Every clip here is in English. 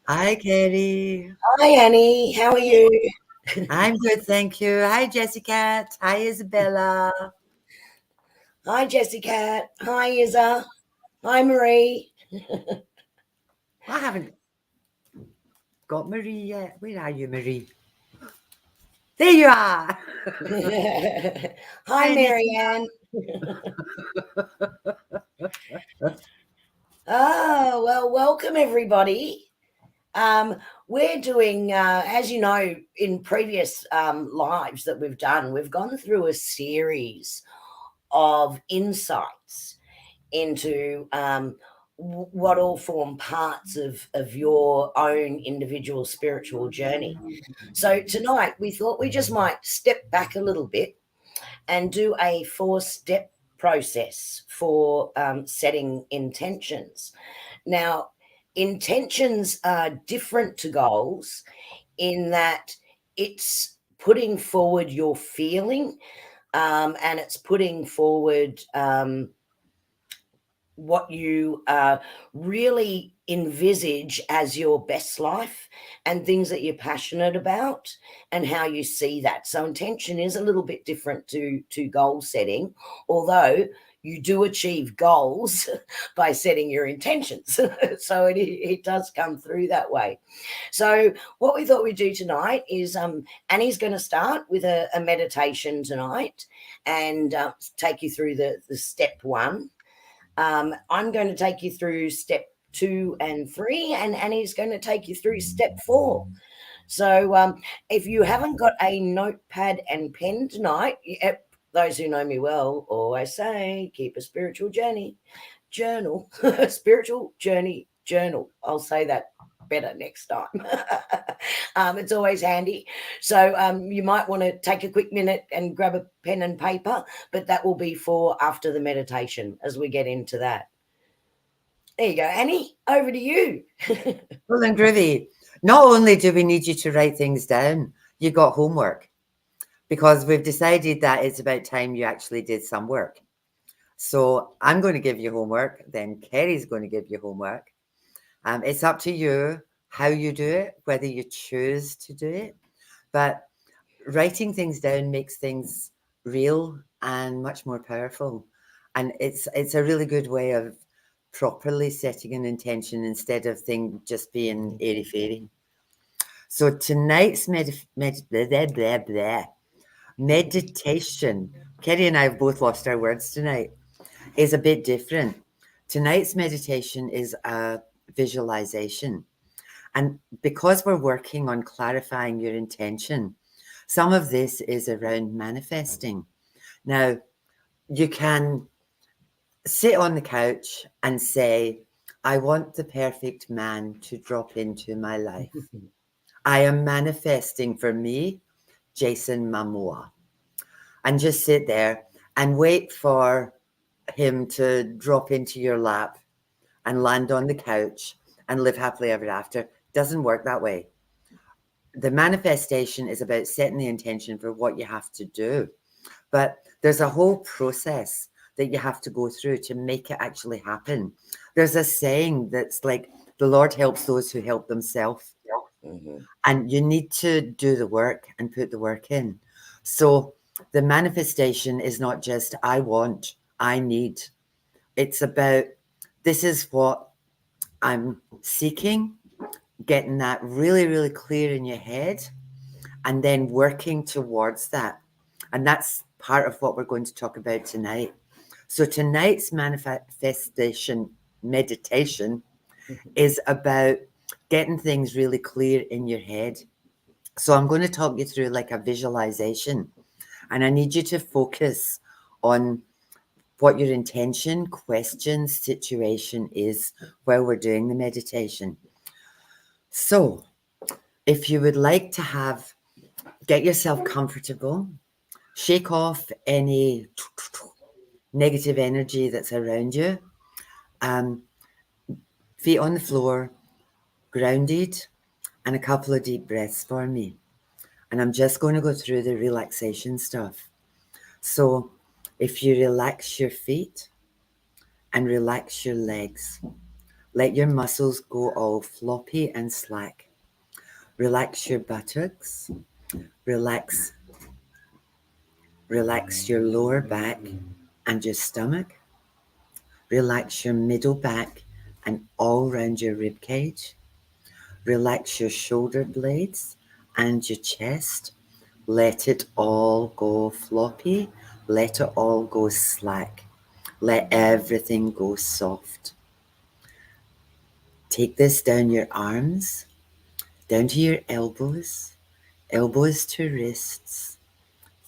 Hi, Kerrie. Hi, Annie. How are you? I'm good, thank you. Hi, Jessica. Hi, Isabella. Hi, Jessica. Hi, Izza. Hi, Marie. I haven't got Marie yet. Where are you, Marie? There you are. Hi, Hi, Marianne. Oh, well, welcome everybody. Um, we're doing, as you know, in previous lives that we've done, we've gone through a series of insights into what all form parts of your own individual spiritual journey. So tonight we thought we just might step back a little bit and do a 4-step process for setting intentions. Now, intentions are different to goals in that it's putting forward your feeling, and it's putting forward what you really envisage as your best life and things that you're passionate about and how you see that. So intention is a little bit different to goal setting, although you do achieve goals by setting your intentions. So it does come through that way. So what we thought we'd do tonight is Annie's going to start with a meditation tonight and take you through the step one. I'm going to take you through step 2 and 3, and Annie's going to take you through step 4. So, if you haven't got a notepad and pen tonight, those who know me well always say keep a spiritual journal, spiritual journey journal. I'll say that better next time. It's always handy. So you might want to take a quick minute and grab a pen and paper, but that will be for after the meditation as we get into that. There you go, Annie. Over to you. Well and groovy. Not only do we need you to write things down, you got homework because we've decided that it's about time you actually did some work. So I'm going to give you homework, then Kerry's going to give you homework. It's up to you how you do it, whether you choose to do it. But writing things down makes things real and much more powerful. And it's a really good way of properly setting an intention instead of things just being airy fairy. So tonight's blah, blah, blah, meditation, Kerry and I have both lost our words tonight, is a bit different. Tonight's meditation is a visualization. And because we're working on clarifying your intention, some of this is around manifesting. Now, you can sit on the couch and say, I want the perfect man to drop into my life. I am manifesting for me, Jason Momoa. And just sit there and wait for him to drop into your lap and land on the couch and live happily ever after. Doesn't work that way. The manifestation is about setting the intention for what you have to do. But there's a whole process that you have to go through to make it actually happen. There's a saying that's like, the Lord helps those who help themselves. Mhm. And you need to do the work and put the work in. So the manifestation is not just, I want, I need. It's about, this is what I'm seeking, getting that really, really clear in your head, and then working towards that. And that's part of what we're going to talk about tonight. So tonight's manifestation meditation is about getting things really clear in your head. So I'm going to talk you through like a visualization, and I need you to focus on what your intention, question, situation is while we're doing the meditation. So if you would like to get yourself comfortable, shake off any negative energy that's around you. Um, Feet on the floor, grounded, and a couple of deep breaths for me. And I'm just going to go through the relaxation stuff. So if you relax your feet and relax your legs, Let your muscles go all floppy and slack. Relax your buttocks. Relax, relax your lower back and your stomach. Relax your middle back and all round your rib cage. Relax your shoulder blades and your chest. Let it all go floppy. Let it all go slack. Let everything go soft. Take this down your arms, down to your elbows, elbows to wrists,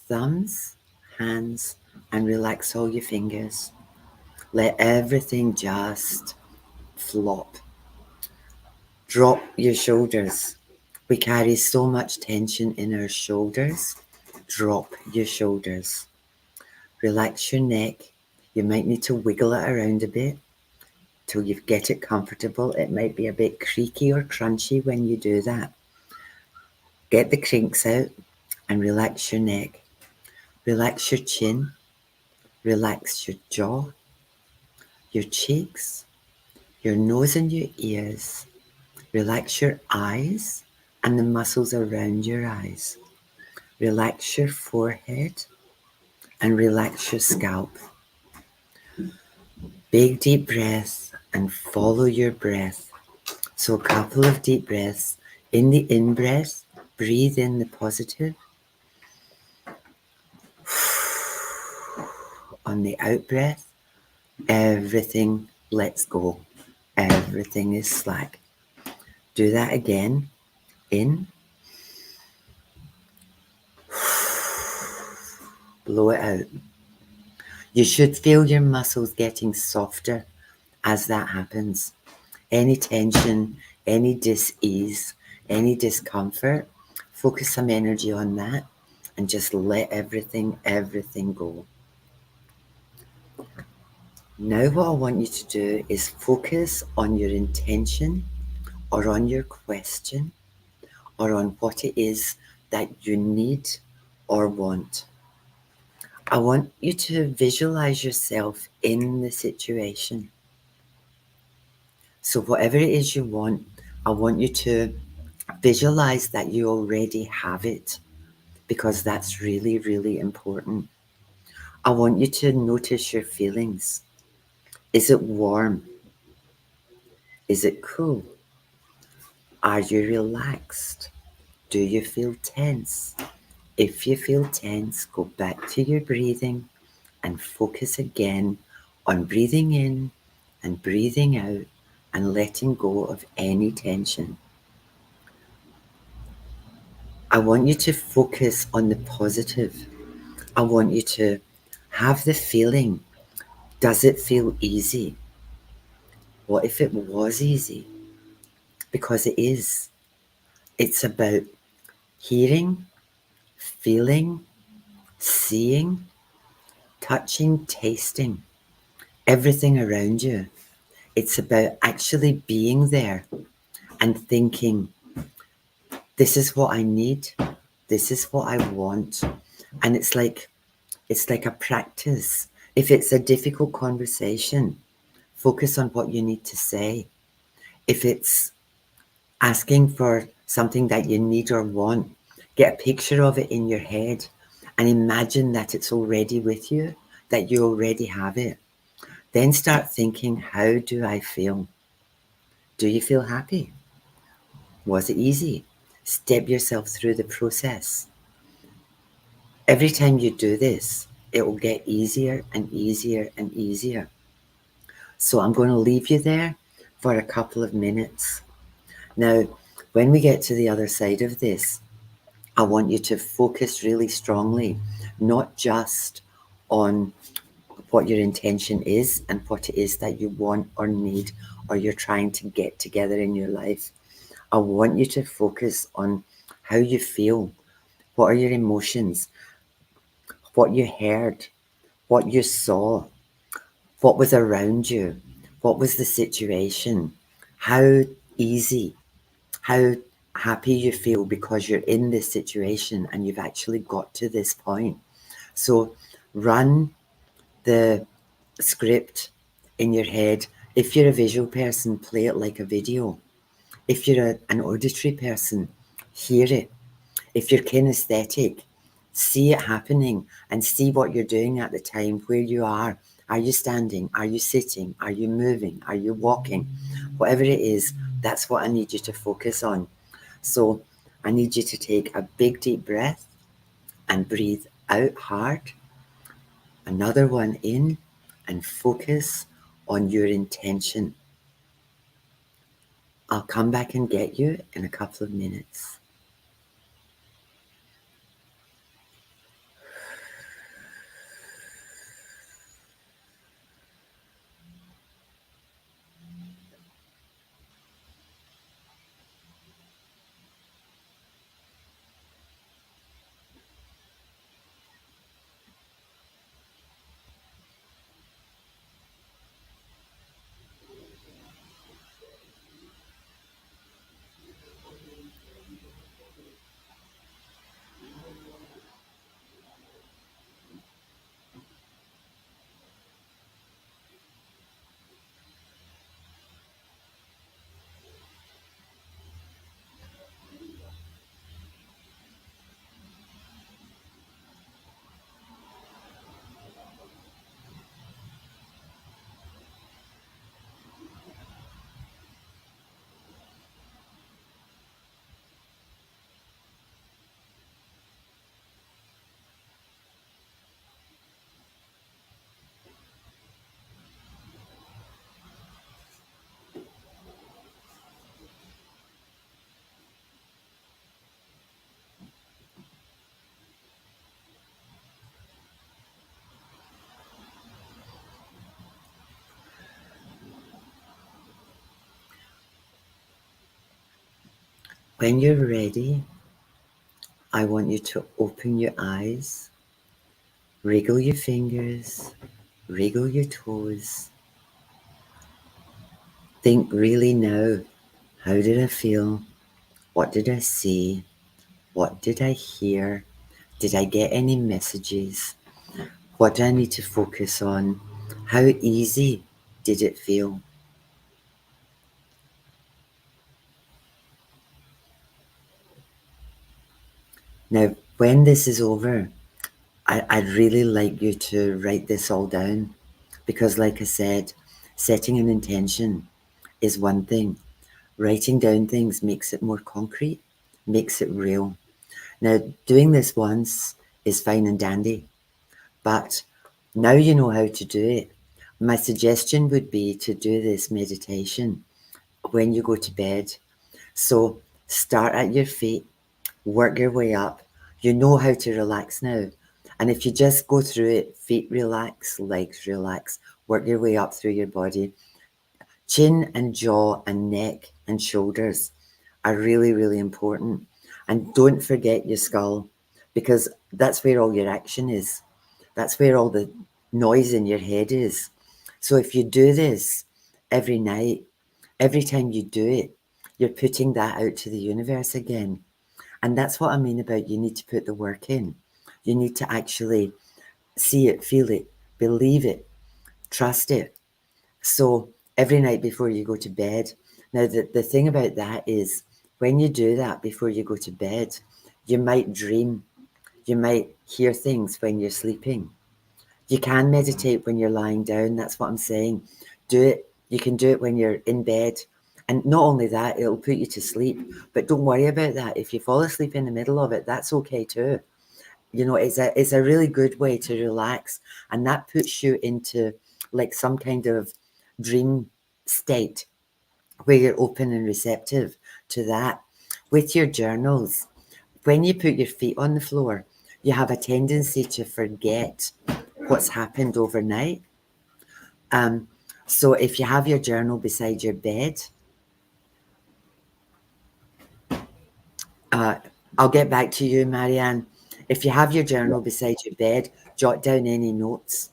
thumbs, hands, and relax all your fingers. Let everything just flop. Drop your shoulders. We carry so much tension in our shoulders. Drop your shoulders. Relax your neck. You might need to wiggle it around a bit till you get it comfortable. It might be a bit creaky or crunchy when you do that. Get the kinks out and relax your neck. Relax your chin. Relax your jaw, your cheeks, your nose and your ears. Relax your eyes and the muscles around your eyes. Relax your forehead and relax your scalp. Big deep breath and follow your breath. So a couple of deep breaths. In the in-breath, breathe in the positive. On the out-breath, everything lets go. Everything is slack. Do that again. In. Blow it out. You should feel your muscles getting softer as that happens. Any tension, any dis-ease, any discomfort, focus some energy on that and just let everything go. Now what I want you to do is focus on your intention or on your question or on what it is that you need or want. I want you to visualize yourself in the situation. So whatever it is you want, I want you to visualize that you already have it because that's really, really important. I want you to notice your feelings. Is it warm? Is it cool? Are you relaxed? Do you feel tense? If you feel tense, go back to your breathing and focus again on breathing in and breathing out and letting go of any tension. I want you to focus on the positive. I want you to have the feeling. Does it feel easy? What if it was easy? Because it is. It's about hearing, feeling, seeing, touching, tasting, everything around you. It's about actually being there and thinking, this is what I need, this is what I want. And it's like a practice. If it's a difficult conversation, focus on what you need to say. If it's asking for something that you need or want, get a picture of it in your head and imagine that it's already with you, that you already have it. Then start thinking, how do I feel? Do you feel happy? Was it easy? Step yourself through the process. Every time you do this, it will get easier and easier and easier. So I'm going to leave you there for a couple of minutes. Now, when we get to the other side of this, I want you to focus really strongly, not just on what your intention is and what it is that you want or need or you're trying to get together in your life. I want you to focus on how you feel. What are your emotions? What you heard? What you saw? What was around you? What was the situation? How easy, how happy you feel because you're in this situation and you've actually got to this point. So run the script in your head If you're a visual person, play it like a video. If you're an auditory person, hear it. If you're kinesthetic, see it happening and see what you're doing at the time, where you are. Are you standing? Are you sitting? Are you moving? Are you walking? Whatever it is, that's what I need you to focus on. So I need you to take a big deep breath and breathe out hard. Another one in, and focus on your intention. I'll come back and get you in a couple of minutes. When you're ready, I want you to open your eyes, wriggle your fingers, wriggle your toes. Think really now, how did I feel? What did I see? What did I hear? Did I get any messages? What do I need to focus on? How easy did it feel? Now, when this is over, I'd really like you to write this all down because, like I said, setting an intention is one thing. Writing down things makes it more concrete, makes it real. Now, doing this once is fine and dandy, but now you know how to do it. My suggestion would be to do this meditation when you go to bed. So start at your feet, work your way up. You know how to relax now. And if you just go through it, feet relax, legs relax, work your way up through your body. Chin and jaw and neck and shoulders are really, really important. And don't forget your skull because that's where all your action is. That's where all the noise in your head is. So if you do this every night, every time you do it, you're putting that out to the universe again. And that's what I mean about you need to put the work in. You need to actually see it, feel it, believe it, trust it. So every night before you go to bed, now the thing about that is when you do that before you go to bed, you might dream, you might hear things when you're sleeping. You can meditate when you're lying down. That's what I'm saying. Do it. You can do it when you're in bed. And not only that, it'll put you to sleep. But don't worry about that. If you fall asleep in the middle of it, that's okay too. You know, it's a really good way to relax. And that puts you into like some kind of dream state where you're open and receptive to that. With your journals, when you put your feet on the floor, you have a tendency to forget what's happened overnight. Um, so if you have your journal beside your bed, uh, I'll get back to you, Marianne. If you have your journal beside your bed, jot down any notes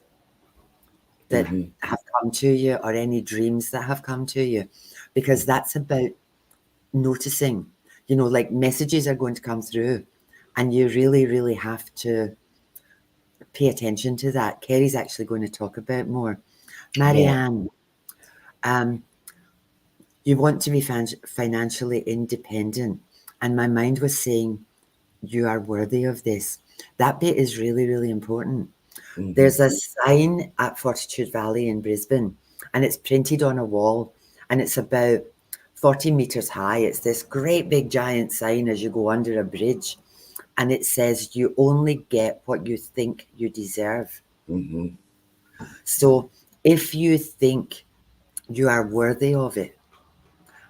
that Mm-hmm. have come to you or any dreams that have come to you, because that's about noticing. You know, like messages are going to come through, and you really, really have to pay attention to that. Kerrie's actually going to talk about more. Yeah. Marianne, Um, you want to be financially independent. And my mind was saying, you are worthy of this. That bit is really, really important. Mm-hmm. There's a sign at Fortitude Valley in Brisbane, and it's printed on a wall, and it's about 40 meters high. It's this great big giant sign as you go under a bridge, and it says, you only get what you think you deserve. Mm-hmm. So if you think you are worthy of it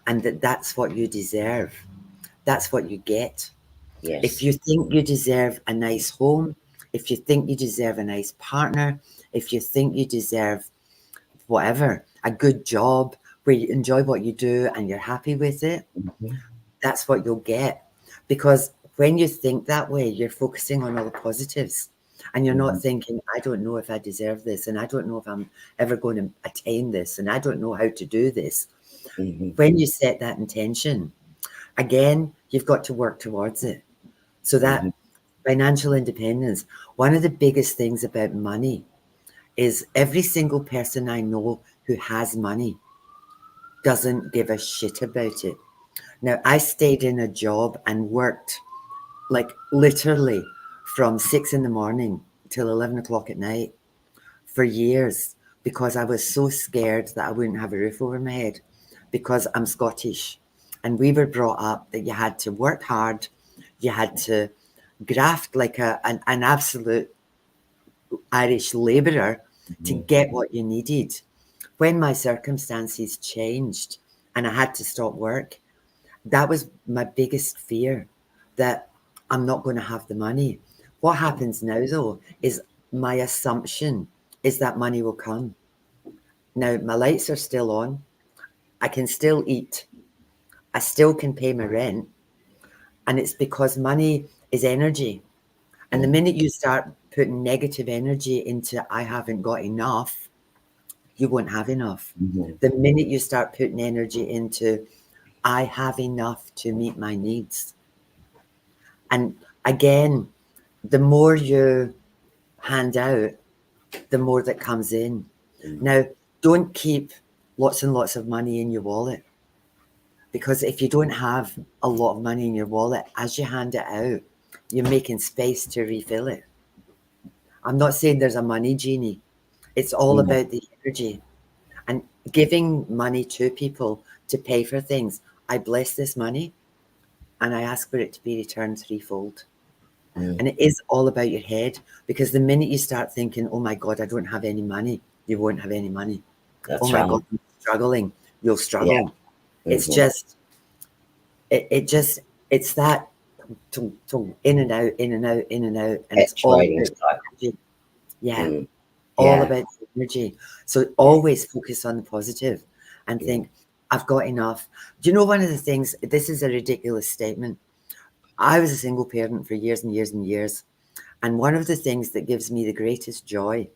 and that that's what you deserve, that's what you get. If Yes. you think you deserve a nice home, if you think you deserve a nice partner, if you think you deserve whatever, a good job where you enjoy what you do and you're happy with it, Mm-hmm. that's what you'll get. Because when you think that way, you're focusing on all the positives and you're Mm-hmm. not thinking, I don't know if I deserve this, and I don't know if I'm ever going to attain this, and I don't know how to do this. Mm-hmm. When you set that intention, again, you've got to work towards it. So Mm-hmm. that financial independence, one of the biggest things about money is every single person I know who has money doesn't give a shit about it. Now, I stayed in a job and worked like literally from 6 in the morning till 11 o'clock at night for years because I was so scared that I wouldn't have a roof over my head because I'm Scottish. And we were brought up that you had to work hard, you had to graft like an absolute Irish labourer to Mm-hmm. get what you needed. When my circumstances changed and I had to stop work, that was my biggest fear, that I'm not going to have the money. What happens now, though, is my assumption is that money will come. Now, my lights are still on. I can still eat. I still can pay my rent. And it's because money is energy. And the minute you start putting negative energy into, I haven't got enough, you won't have enough. Mm-hmm. The minute you start putting energy into, I have enough to meet my needs. And again, the more you hand out, the more that comes in. Mm-hmm. Now, don't keep lots and lots of money in your wallet because if you don't have a lot of money in your wallet, as you hand it out, you're making space to refill it. I'm not saying there's a money genie, it's all Mm-hmm. about the energy and giving money to people to pay for things. I bless this money and I ask for it to be returned threefold. Mm-hmm. And it is all about your head because the minute you start thinking, oh my God, I don't have any money, you won't have any money. Oh That's my right. God, I'm struggling, you'll Yeah. struggle. It's Mm-hmm. just, it just, it's that in and out, in and out, in and out. And it's all Trading about cycle. energy. Yeah, Mm. all Yeah. about energy. So Yeah. always focus on the positive and Yeah. think, I've got enough. Do you know one of the things, this is a ridiculous statement. I was a single parent for years and years and years. And one of the things that gives me the greatest joy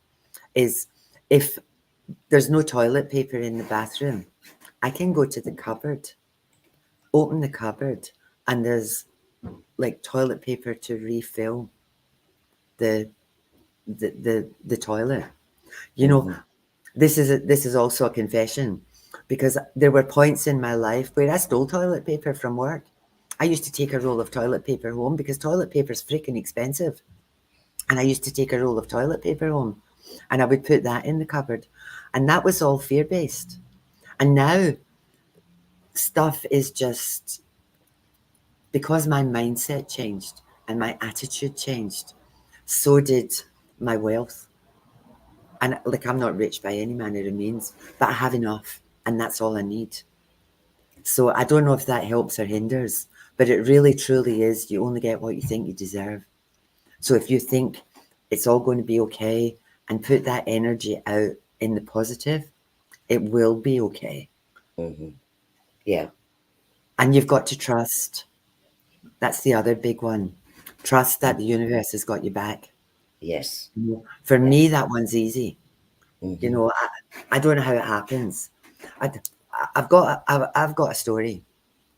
is if there's no toilet paper in the bathroom, I can go to the cupboard, open the cupboard, and there's like toilet paper to refill the the toilet. You know, Mm-hmm. this is also a confession because there were points in my life where I stole toilet paper from work. I used to take a roll of toilet paper home because toilet paper is freaking expensive. And I used to take a roll of toilet paper home and I would put that in the cupboard. And that was all fear based. And now stuff is just because my mindset changed and my attitude changed, so did my wealth. And like, I'm not rich by any manner of means, but I have enough and that's all I need. So I don't know if that helps or hinders, but it really truly is. You only get what you think you deserve. So if you think it's all going to be okay and put that energy out in the positive, it will be okay. Mm-hmm. Yeah. And you've got to trust. That's the other big one. Trust that the universe has got your back. Yes. For Yeah. me, that one's easy. You Mm-hmm. know, I don't know how it happens. I, I've got a story.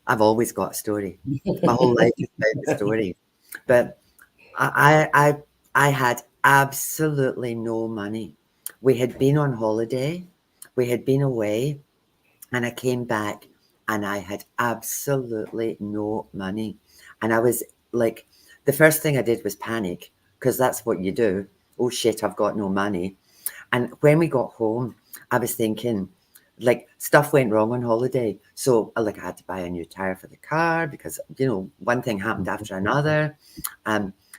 I've always got a story. My whole life is about the story. But I had absolutely no money. We had been on holiday. We had been away. And I came back and I had absolutely no money. And I was like, the first thing I did was panic because that's what you do. Oh shit, I've got no money. And when we got home, I was thinking, like, stuff went wrong on holiday. So, like, I had to buy a new tire for the car because, one thing happened after another.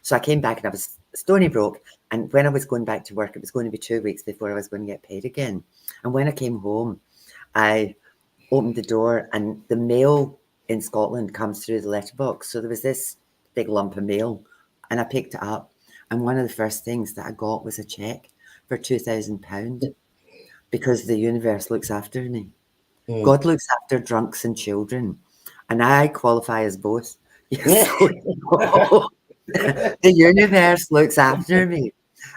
So I came back and I was stony broke. And when I was going back to work, it was going to be 2 weeks before I was going to get paid again. And when I came home, I opened the door and the mail in Scotland comes through the letterbox. So there was this big lump of mail and I picked it up. And one of the first things that I got was a check for £2,000 because the universe looks after me. Mm. God looks after drunks and children. And I qualify as both. Yes, so the universe looks after me.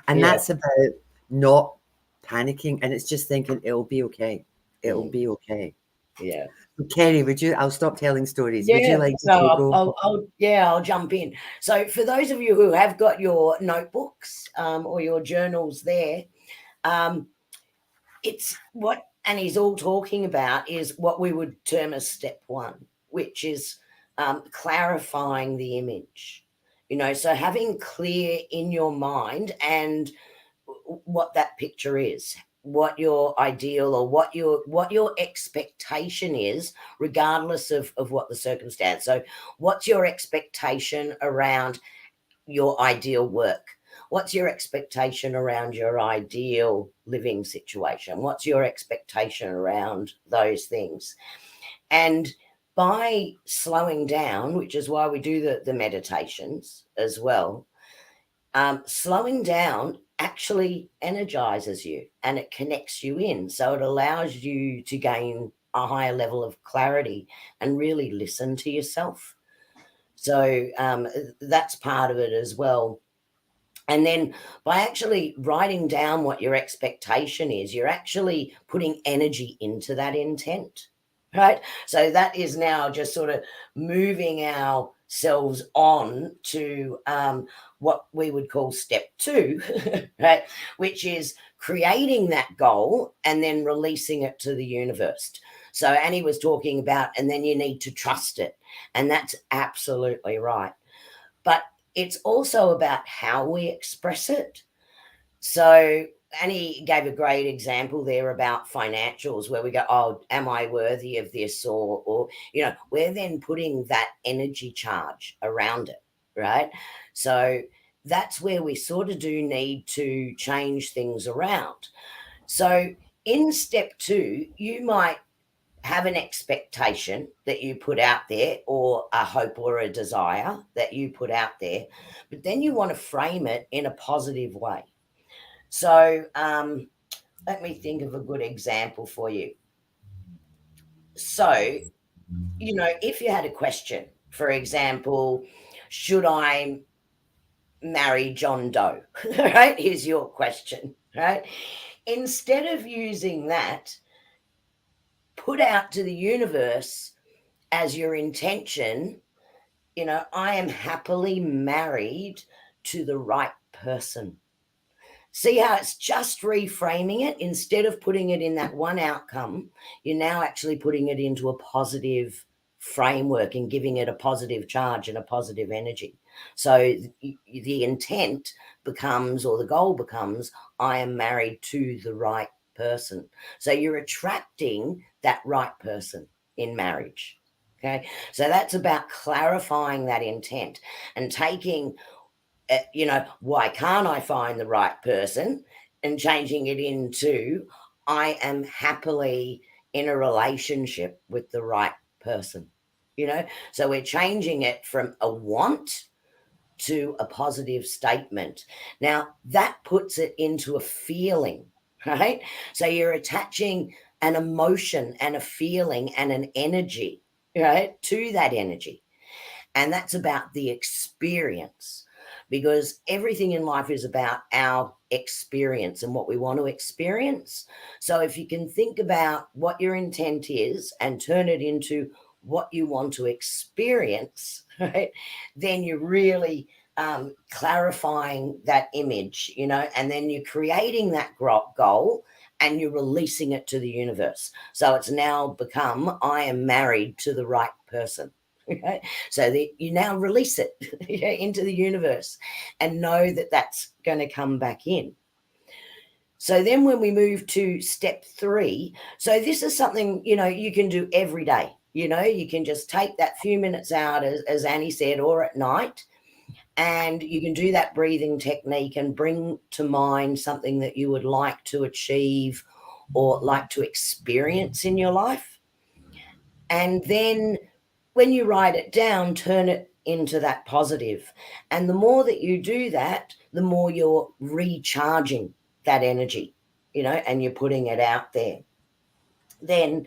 And Yeah. that's about not panicking. And it's just thinking, it'll be okay. It'll Mm. be okay. Yeah. Kerry, I'll stop telling stories. Would you Yeah, like no, to go? I'll jump in. So for those of you who have got your notebooks or your journals there, um, it's what Annie's all talking about is what we would term as step one, which is clarifying the image. So having clear in your mind and what that picture is, what your ideal or what your expectation is, regardless of what the circumstance. So what's your expectation around your ideal work? What's your expectation around your ideal living situation? What's your expectation around those things? And by slowing down, which is why we do the meditations as well, slowing down actually energizes you and it connects you in. So it allows you to gain a higher level of clarity and really listen to yourself. So that's part of it as well. And then by actually writing down what your expectation is, you're actually putting energy into that intent, right? So that is now just sort of moving ourselves on to what we would call step two, right? Which is creating that goal and then releasing it to the universe. So Annie was talking about, and then you need to trust it. And that's absolutely right. But it's also about how we express it. So Annie gave a great example there about financials where we go, oh, am I worthy of this? Or we're then putting that energy charge around it, right? So that's where we sort of do need to change things around. So in step two, you might have an expectation that you put out there or a hope or a desire that you put out there, but then you want to frame it in a positive way. So let me think of a good example for you. So, if you had a question, for example, should I marry John Doe? Right? Here's your question, right? Instead of using that, put out to the universe as your intention, I am happily married to the right person. See how it's just reframing it? Instead of putting it in that one outcome, you're now actually putting it into a positive framework and giving it a positive charge and a positive energy. So the intent becomes, or the goal becomes, I am married to the right person. So you're attracting that right person in marriage. Okay. So that's about clarifying that intent and taking why can't I find the right person, and changing it into, I am happily in a relationship with the right person. So we're changing it from a want to a positive statement. Now that puts it into a feeling, right? So you're attaching an emotion and a feeling and an energy, right, to that energy. And that's about the experience, because everything in life is about our experience and what we want to experience. So if you can think about what your intent is and turn it into what you want to experience, right, then you're really clarifying that image, and then you're creating that goal and you're releasing it to the universe. So it's now become, I am married to the right person. Okay? So you now release it into the universe and know that that's going to come back in. So then when we move to step 3, so this is something, you can do every day. You can just take that few minutes out, as Annie said, or at night, and you can do that breathing technique and bring to mind something that you would like to achieve or like to experience in your life. And then when you write it down, turn it into that positive. And the more that you do that, the more you're recharging that energy, and you're putting it out there. Then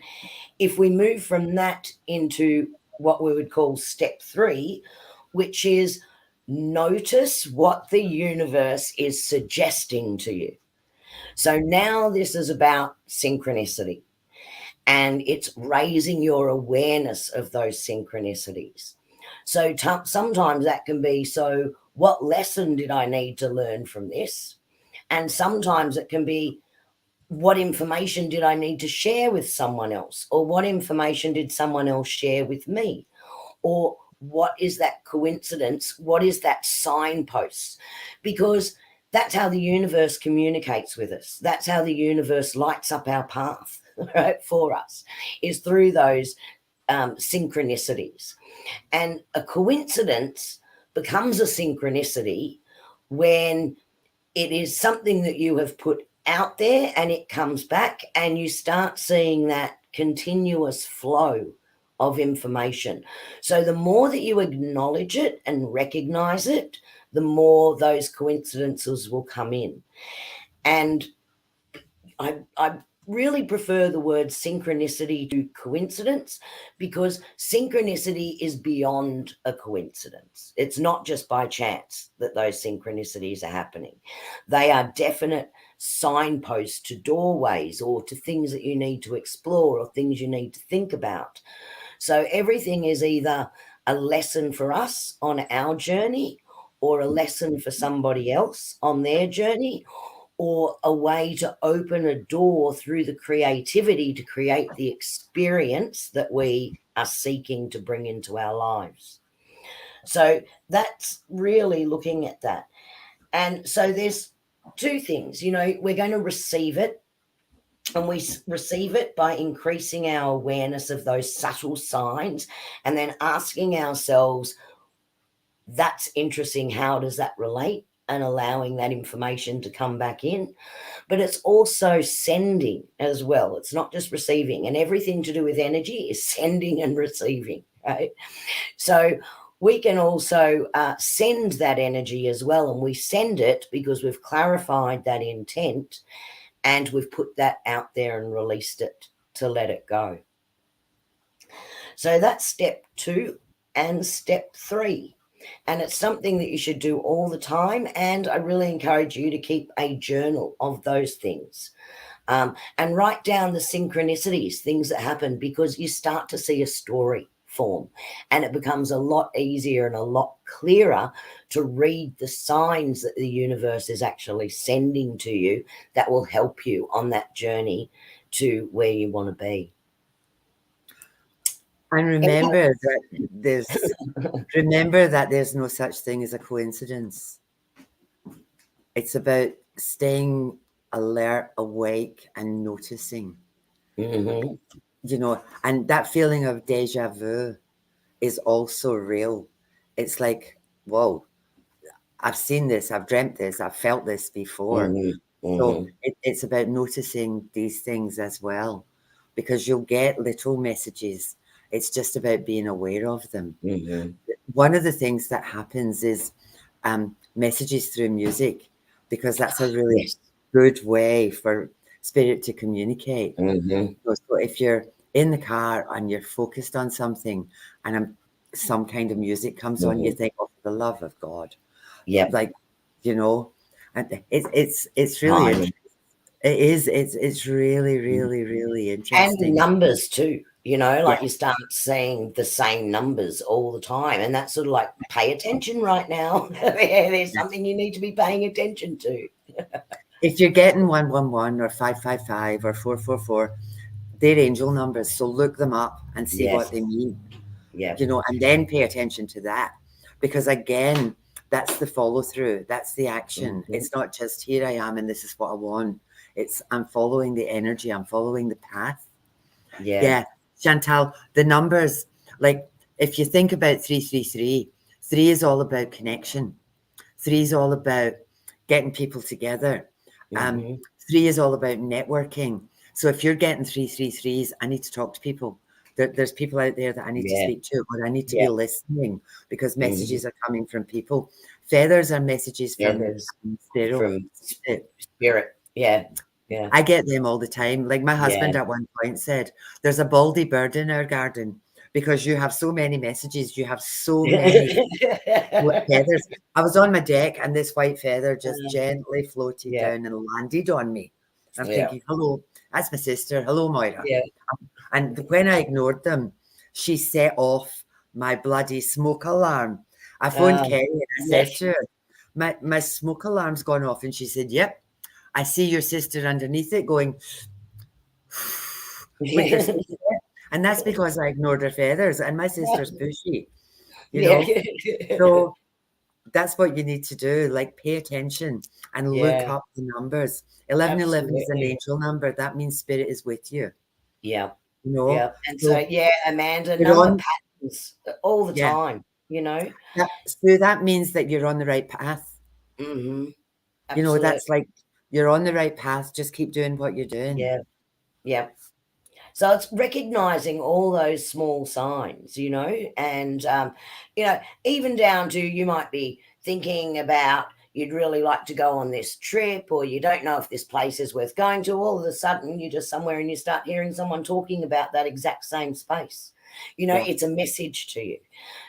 if we move from that into what we would call step 3, which is notice what the universe is suggesting to you. So now this is about synchronicity, and it's raising your awareness of those synchronicities. So sometimes that can be, so what lesson did I need to learn from this? And sometimes it can be, what information did I need to share with someone else? Or what information did someone else share with me? Or what is that coincidence? What is that signpost? Because that's how the universe communicates with us. That's how the universe lights up our path, right, for us, is through those synchronicities. And a coincidence becomes a synchronicity when it is something that you have put out there and it comes back, and you start seeing that continuous flow of information. So the more that you acknowledge it and recognize it, the more those coincidences will come in. And I really prefer the word synchronicity to coincidence, because synchronicity is beyond a coincidence. It's not just by chance that those synchronicities are happening. They are definite signposts to doorways or to things that you need to explore or things you need to think about. So everything is either a lesson for us on our journey, or a lesson for somebody else on their journey, or a way to open a door through the creativity to create the experience that we are seeking to bring into our lives. So that's really looking at that. And so there's 2 things, we're going to receive it, and we receive it by increasing our awareness of those subtle signs, and then asking ourselves, that's interesting, how does that relate? And allowing that information to come back in. But it's also sending as well. It's not just receiving, and everything to do with energy is sending and receiving, right? So we can also send that energy as well, and we send it because we've clarified that intent and we've put that out there and released it to let it go. So that's step 2 and step 3. And it's something that you should do all the time. And I really encourage you to keep a journal of those things, and write down the synchronicities, things that happen, because you start to see a story form, and it becomes a lot easier and a lot clearer to read the signs that the universe is actually sending to you that will help you on that journey to where you want to be. And remember that there's no such thing as a coincidence. It's about staying alert, awake, and noticing. Mm-hmm. And that feeling of deja vu is also real. It's like, whoa, I've seen this, I've dreamt this, I've felt this before. Mm-hmm. So it's about noticing these things as well, because you'll get little messages. It's just about being aware of them. Mm-hmm. One of the things that happens is messages through music, because that's a really Yes. good way for spirit to communicate. Mm-hmm. So if you're in the car and you're focused on something, and some kind of music comes on, you think, oh, for the love of God. Yep. Like, and it's really Timing. it's really, really, really And interesting. numbers too, like Yeah. you start seeing the same numbers all the time, and that's sort of like, pay attention right now. There's something you need to be paying attention to. if you're getting 111 or 555 or 444, they're angel numbers. So look them up and see Yes. what they mean, Yeah. and then pay attention to that. Because again, that's the follow through, that's the action. Mhm. It's not just here I am and this is what I want. It's I'm following the energy, I'm following the path. Yeah. Yeah, Chantal, the numbers, like if you think about 333, three is all about connection. Three is all about getting people together. Um, Mhm. Three is all about networking. So if you're getting 333s, I need to talk to people. There's people out there that I need to Yeah. speak to, or I need to Yeah. be listening because Mhm. messages are coming from people. Feathers are messages Yeah, from there's spirit. from spirit. Yeah. Yeah. I get them all the time. Like my Yeah. husband at one point said, "There's a baldy bird in our garden because you have so many messages. You have so many feathers." I was on my deck and this white feather just gently floated Yeah. down and landed on me. I'm Yeah. thinking, "Hello, that's my sister. Hello, Moira." Yeah. And when I ignored them, she set off my bloody smoke alarm. I phoned Um, Kerry and I said yes. to her, my smoke alarm's gone off. And she said, "Yep, I see your sister underneath it going with her sister." And that's because I ignored her feathers and my sister's bushy, you Yeah. know. So that's what you need to do. Like pay attention and look Yeah. up the numbers. 1111 is an Absolutely. angel number. That means spirit is with you, Yeah. you know. Yeah. And so, So yeah, Amanda, you're number on, patterns all the yeah. time, you know? That means that you're on the right path. Mhm. That's Absolutely. like you're on the right path. Just keep doing what you're doing. Yeah. Yeah. So it's recognizing all those small signs, and even down to you might be thinking about you'd really like to go on this trip, or you don't know if this place is worth going to. All of a sudden, you're just somewhere and you start hearing someone talking about that exact same space. Yeah. It's a message to you.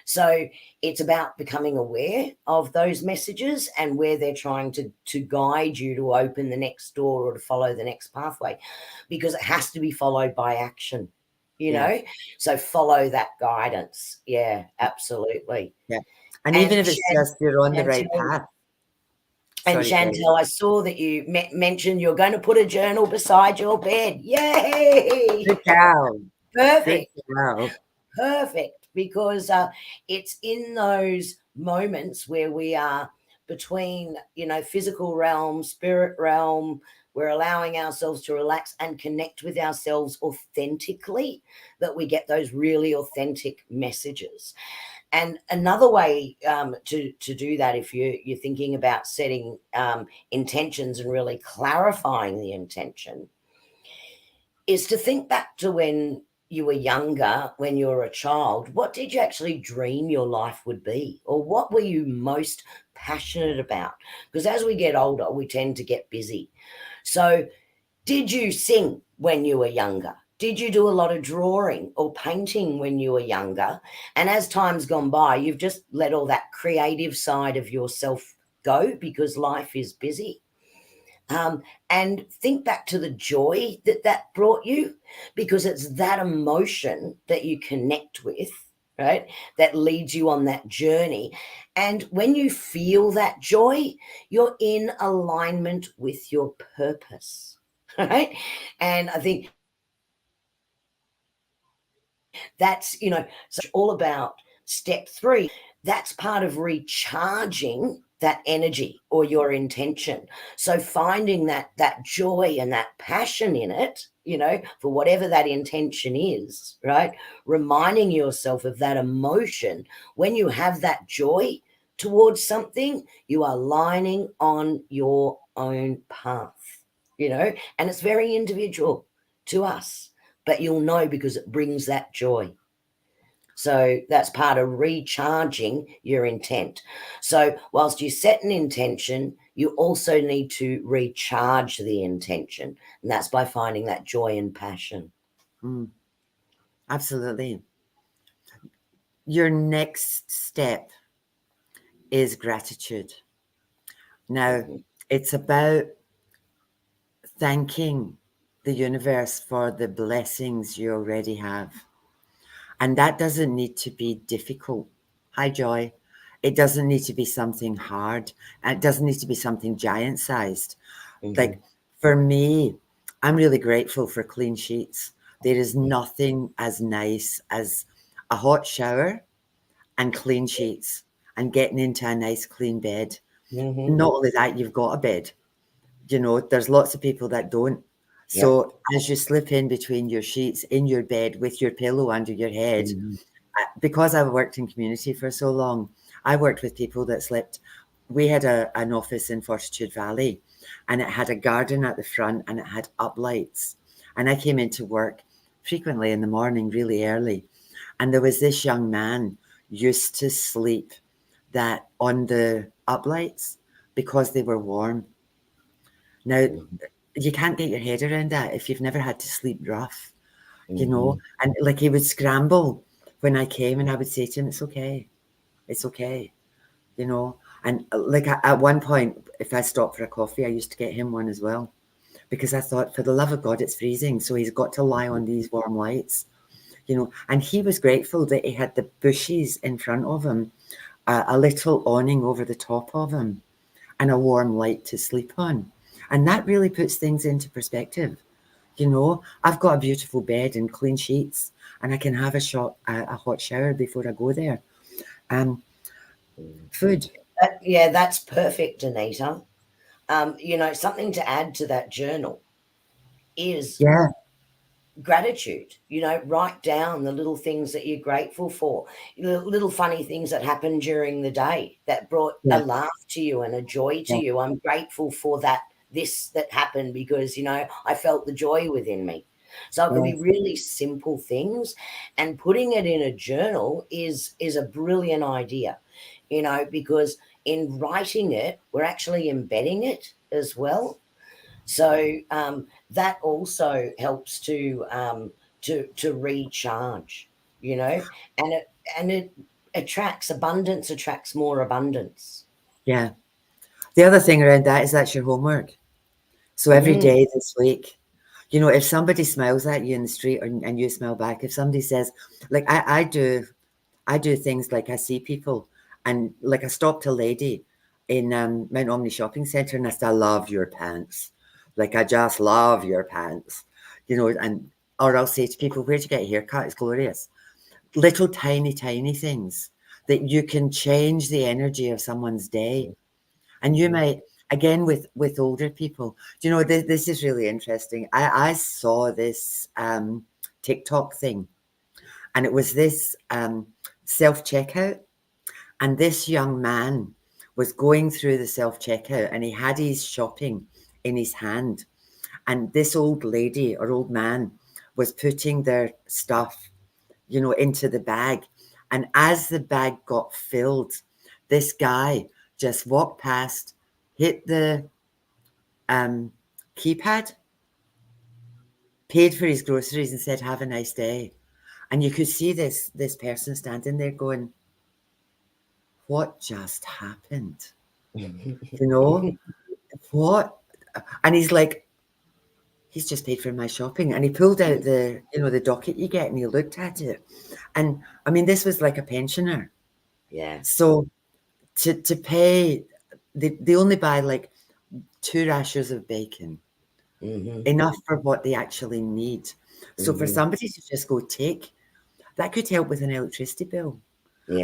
So it's about becoming aware of those messages and where they're trying to guide you to open the next door or to follow the next pathway, because it has to be followed by action, you Yeah. know? So follow that guidance. Yeah, absolutely. Yeah. And And even if it's just you're on the right Chantel, path. and Sorry, Kerry. Chantel, I saw that you mentioned you're going to put a journal beside your bed. Yay! Good cow. Good Perfect. cow. Perfect, because it's in those moments where we are between, physical realm, spirit realm. We're allowing ourselves to relax and connect with ourselves authentically, that we get those really authentic messages. And another way to do that, if you're thinking about setting intentions and really clarifying the intention, is to think back to when you were younger, when you were a child. What did you actually dream your life would be? Or what were you most passionate about? Because as we get older, we tend to get busy. So, did you sing when you were younger? Did you do a lot of drawing or painting when you were younger? And as time's gone by, you've just let all that creative side of yourself go because life is busy. um, and think back to the joy that brought you, because it's that emotion that you connect with, right, that leads you on that journey. And when you feel that joy, you're in alignment with your purpose. Right. And I think that's, so all about step 3. That's part of recharging that energy or your intention. So finding that joy and that passion in it, for whatever that intention is, right? Reminding yourself of that emotion. When you have that joy towards something, you are lining on your own path, and it's very individual to us, but you'll know because it brings that joy. So that's part of recharging your intent. So, whilst you set an intention, you also need to recharge the intention. And that's by finding that joy and passion. Mm, absolutely. Your next step is gratitude. Now, Mhm. it's about thanking the universe for the blessings you already have. And that doesn't need to be difficult. Hi, Joy. It doesn't need to be something hard. And it doesn't need to be something giant sized. Mhm. Like for me, I'm really grateful for clean sheets. There is nothing as nice as a hot shower and clean sheets and getting into a nice clean bed. Mhm. Not only that, you've got a bed. You know, there's lots of people that don't. Yep. So as you slip in between your sheets in your bed with your pillow under your head, Mhm. because I've worked in community for so long, I worked with people that slept. We had an office in Fortitude Valley, and it had a garden at the front and it had uplights. And I came into work frequently in the morning, really early. And there was this young man used to sleep that on the uplights because they were warm. Now, Mhm. you can't get your head around that if you've never had to sleep rough, you know. Mhm. And like he would scramble when I came, and I would say to him, it's okay, you know. And like at one point, if I stopped for a coffee, I used to get him one as well because I thought, for the love of God, it's freezing. So he's got to lie on these warm lights, you know. And he was grateful that he had the bushes in front of him, a little awning over the top of him, and a warm light to sleep on. And that really puts things into perspective. You know, I've got a beautiful bed and clean sheets, and I can have a hot shower before I go there. Um, Mm. food, Yeah, that's perfect, Anita. Something to add to that journal is yeah, gratitude. Write down the little things that you're grateful for, little funny things that happened during the day that brought a yeah, laugh to you and a joy to yeah, you. I'm grateful for that happened because I felt the joy within me. So it could yeah, be really simple things, and putting it in a journal is a brilliant idea, because in writing it we're actually embedding it as well. So that also helps to recharge, and it attracts abundance, attracts more abundance. yeah. The other thing around that is that's your homework. So every Mm, day this week, you know, if somebody smiles at you in the street and you smile back, if somebody says, like I do things like I see people and like I stopped a lady in Mount Omni Shopping Centre and I said, I love your pants. Like I just love your pants, you know, and or I'll say to people, where'd you get a haircut? It's glorious. Little tiny, tiny things that you can change the energy of someone's day. And you mhm, might, again, with older people, do you know, this is really interesting. I saw this TikTok thing, and it was this self checkout, and this young man was going through the self checkout, and he had his shopping in his hand, and this old lady or old man was putting their stuff, you know, into the bag, and as the bag got filled, this guy just walked past, hit the um, keypad, paid for his groceries, and said, "Have a nice day." And you could see this person standing there going, "What just happened?" You know what? And he's like, "He's just paid for my shopping." And he pulled out the, you know, the docket you get, and he looked at it. And I mean, this was like a pensioner. yeah. So to pay, they only buy like 2 rashers of bacon, Mhm, enough for what they actually need. So for mhm, somebody to just go take, that could help with an electricity bill.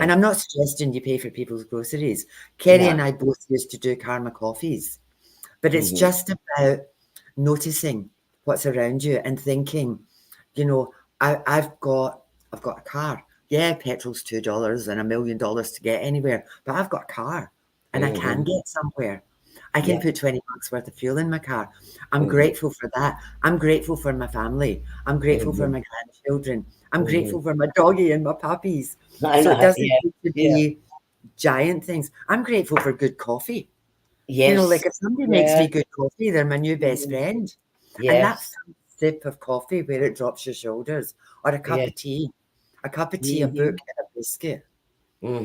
And yeah. I'm not suggesting you pay for people's groceries. Kerrie No. and I both used to do karma coffees, but it's Mhm, just about noticing what's around you and thinking, you know, I've got a car. Yeah, petrol's $2 and $1 million to get anywhere, but I've got a car and I can mhm, get somewhere. I can yeah. put $20 worth of fuel in my car. I'm Mhm, grateful for that. I'm grateful for my family. I'm grateful for mhm, my grandchildren. I'm mhm. grateful for my doggy and my puppies. I So it know. doesn't Yeah. need to Yeah. be giant things. I'm grateful for good coffee. You know, Yes. like if somebody makes Yeah. me good coffee, they're my new best Mhm. friend. And that Yes. first sip of coffee where it drops your shoulders, or Yeah. a cup of tea, a book, Mhm, and a biscuit,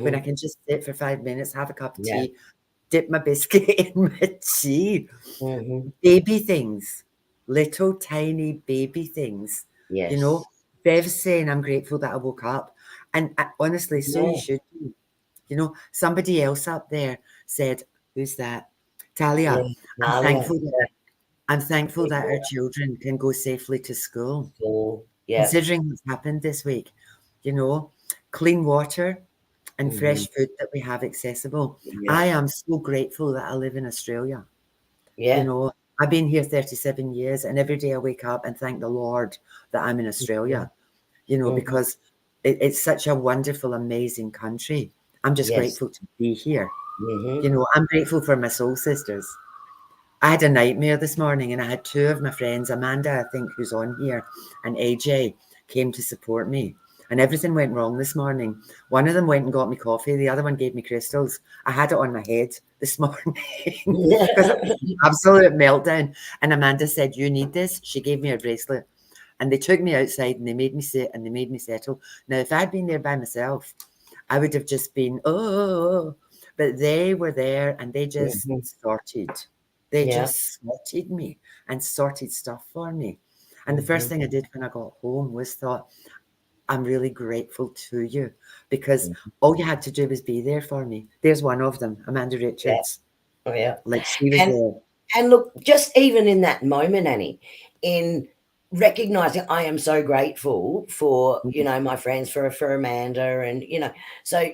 when I mhm. can just sit for 5 minutes, have a cup of Yeah. tea, dip my biscuit in my tea. Mhm. Baby things, little tiny baby things, you know. Yes. Bev's saying, I'm grateful that I woke up. And honestly, so you Yeah. should be. You know, somebody else up there said, who's that? Yeah. Talia, I'm Talia. thankful that Yeah. I'm thankful that our People children can go safely to school, or yeah. considering what's happened this week. You know, clean water and Mhm. fresh food that we have accessible. Yeah. I am so grateful that I live in Australia. You Yeah. know, I've been here 37 years, and every day I wake up and thank the Lord that I'm in Mhm. Australia, you know, Mhm. because it's such a wonderful, amazing country. I'm just Yes. grateful to be here. Mhm. You know, I'm grateful for my soul sisters. I had a nightmare this morning, and I had two of my friends, Amanda, I think, who's on here, and AJ, came to support me. And everything went wrong this morning. One of them went and got me coffee. The other one gave me crystals. I had it on my head this morning because it was an absolute meltdown. And Amanda said, "You need this." She gave me a bracelet, and they took me outside and they made me sit and they made me settle. Now, if I'd been there by myself, I would have just been, oh, but they were there and they just Mhm. sorted. They Yeah. just sorted me and sorted stuff for me. And the first Mhm. thing I did when I got home was thought, I'm really grateful to you because Mhm. all you had to do was be there for me. There's one of them, Amanda Yeah. Richards. Oh, yeah. Like she was And there. and look, just even in that moment, Annie, in recognizing I am so grateful for, Mhm. my friends, for Amanda and, so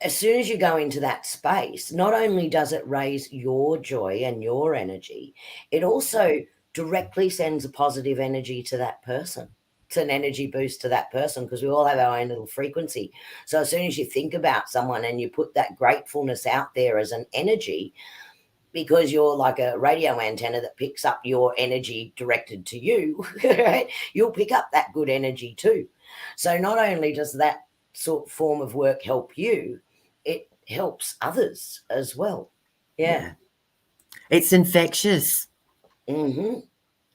as soon as you go into that space, not only does it raise your joy and your energy, it also directly sends a positive energy to that person. It's an energy boost to that person because we all have our own little frequency. So as soon as you think about someone and you put that gratefulness out there as an energy, because you're like a radio antenna that picks up your energy directed to you, right? You'll pick up that good energy too. So not only does that sort of form of work help you, it helps others as well. Yeah. Yeah. It's infectious. Mm-hmm.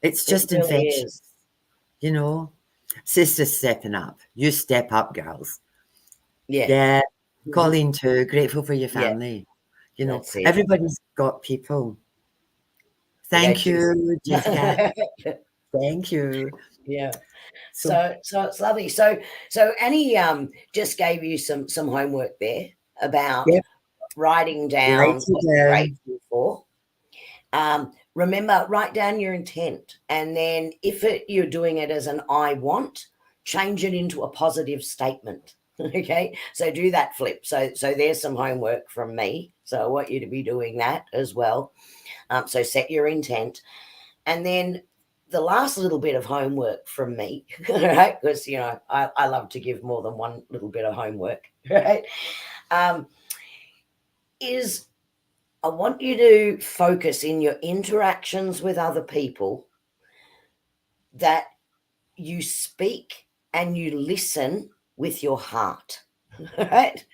It's It just really infectious, is. you know. Sisters stepping up. You step up, girls. Yeah. Yeah. Mm-hmm. Colleen too. Grateful for your Yeah. family. You know, That's it. everybody's got people. We go Thank to. you, Jessica. Thank you. Yeah. So So it's lovely. So Annie just gave you some homework there about yep, writing write down it what you're down. grateful for. Remember, write down your intent, and then if you're doing it as an I want, change it into a positive statement. Okay, so do that flip. So there's some homework from me. So I want you to be doing that as well. So set your intent, and then the last little bit of homework from me, right? Because I love to give more than one little bit of homework, right? Um, is I want you to focus in your interactions with other people that you speak and you listen with your heart. Right?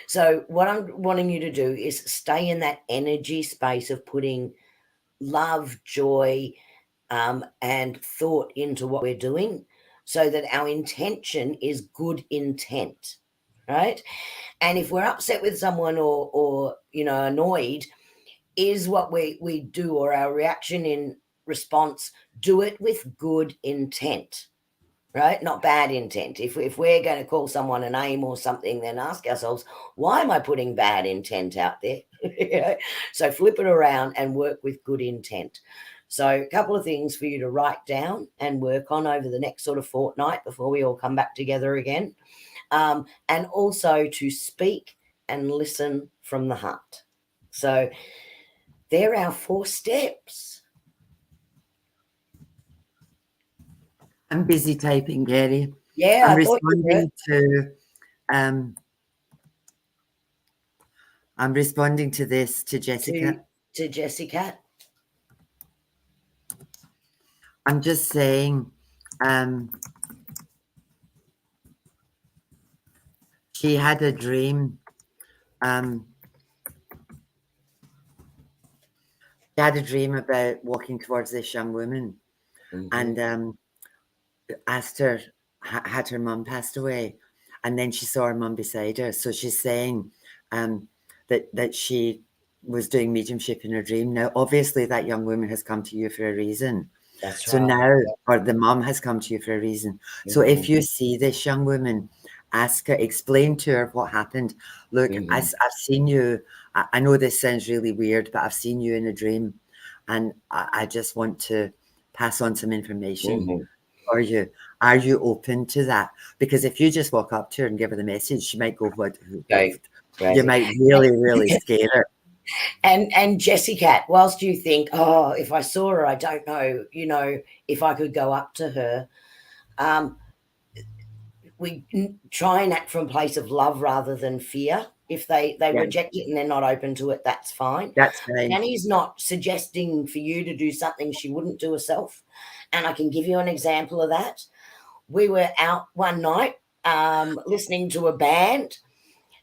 So, what I'm wanting you to do is stay in that energy space of putting love, joy, and thought into what we're doing so that our intention is good intent. Right? And if we're upset with someone or annoyed, is what we do or our reaction in response, do it with good intent, right? Not bad intent. If we're going to call someone a name or something, then ask ourselves, why am I putting bad intent out there? So flip it around and work with good intent. So a couple of things for you to write down and work on over the next sort of fortnight before we all come back together again, and also to speak and listen from the heart. So they're our 4 steps. I'm busy typing, Gary. Yeah, I'm I thought you were. responding to um I'm responding to this to To Jessica. to Jessica. I'm just saying um she had a dream. Um she had a dream about walking towards this young woman Mhm. and asked her had her mum passed away, and then she saw her mum beside her. So she's saying um, that she was doing mediumship in her dream. Now, obviously, that young woman has come to you for a reason. That's So right. now, or the mum has come to you for a reason. So Mhm. if you see this young woman, ask her, explain to her what happened. Look, Mhm. I've seen you. I know this sounds really weird, but I've seen you in a dream. and I just want to pass on some information Mm-hmm. for you. Are you open to that? Because if you just walk up to her and give her the message, she might go, what Go you crazy. might really, really scare her. And Jessie Cat, whilst you think, oh, if I saw her, I don't know, if I could go up to her. Um, we try and act from a place of love rather than fear. If they Yeah, reject it and they're not open to it, that's fine. that's fine. Annie's not suggesting for you to do something she wouldn't do herself. And I can give you an example of that. We were out one night listening to a band,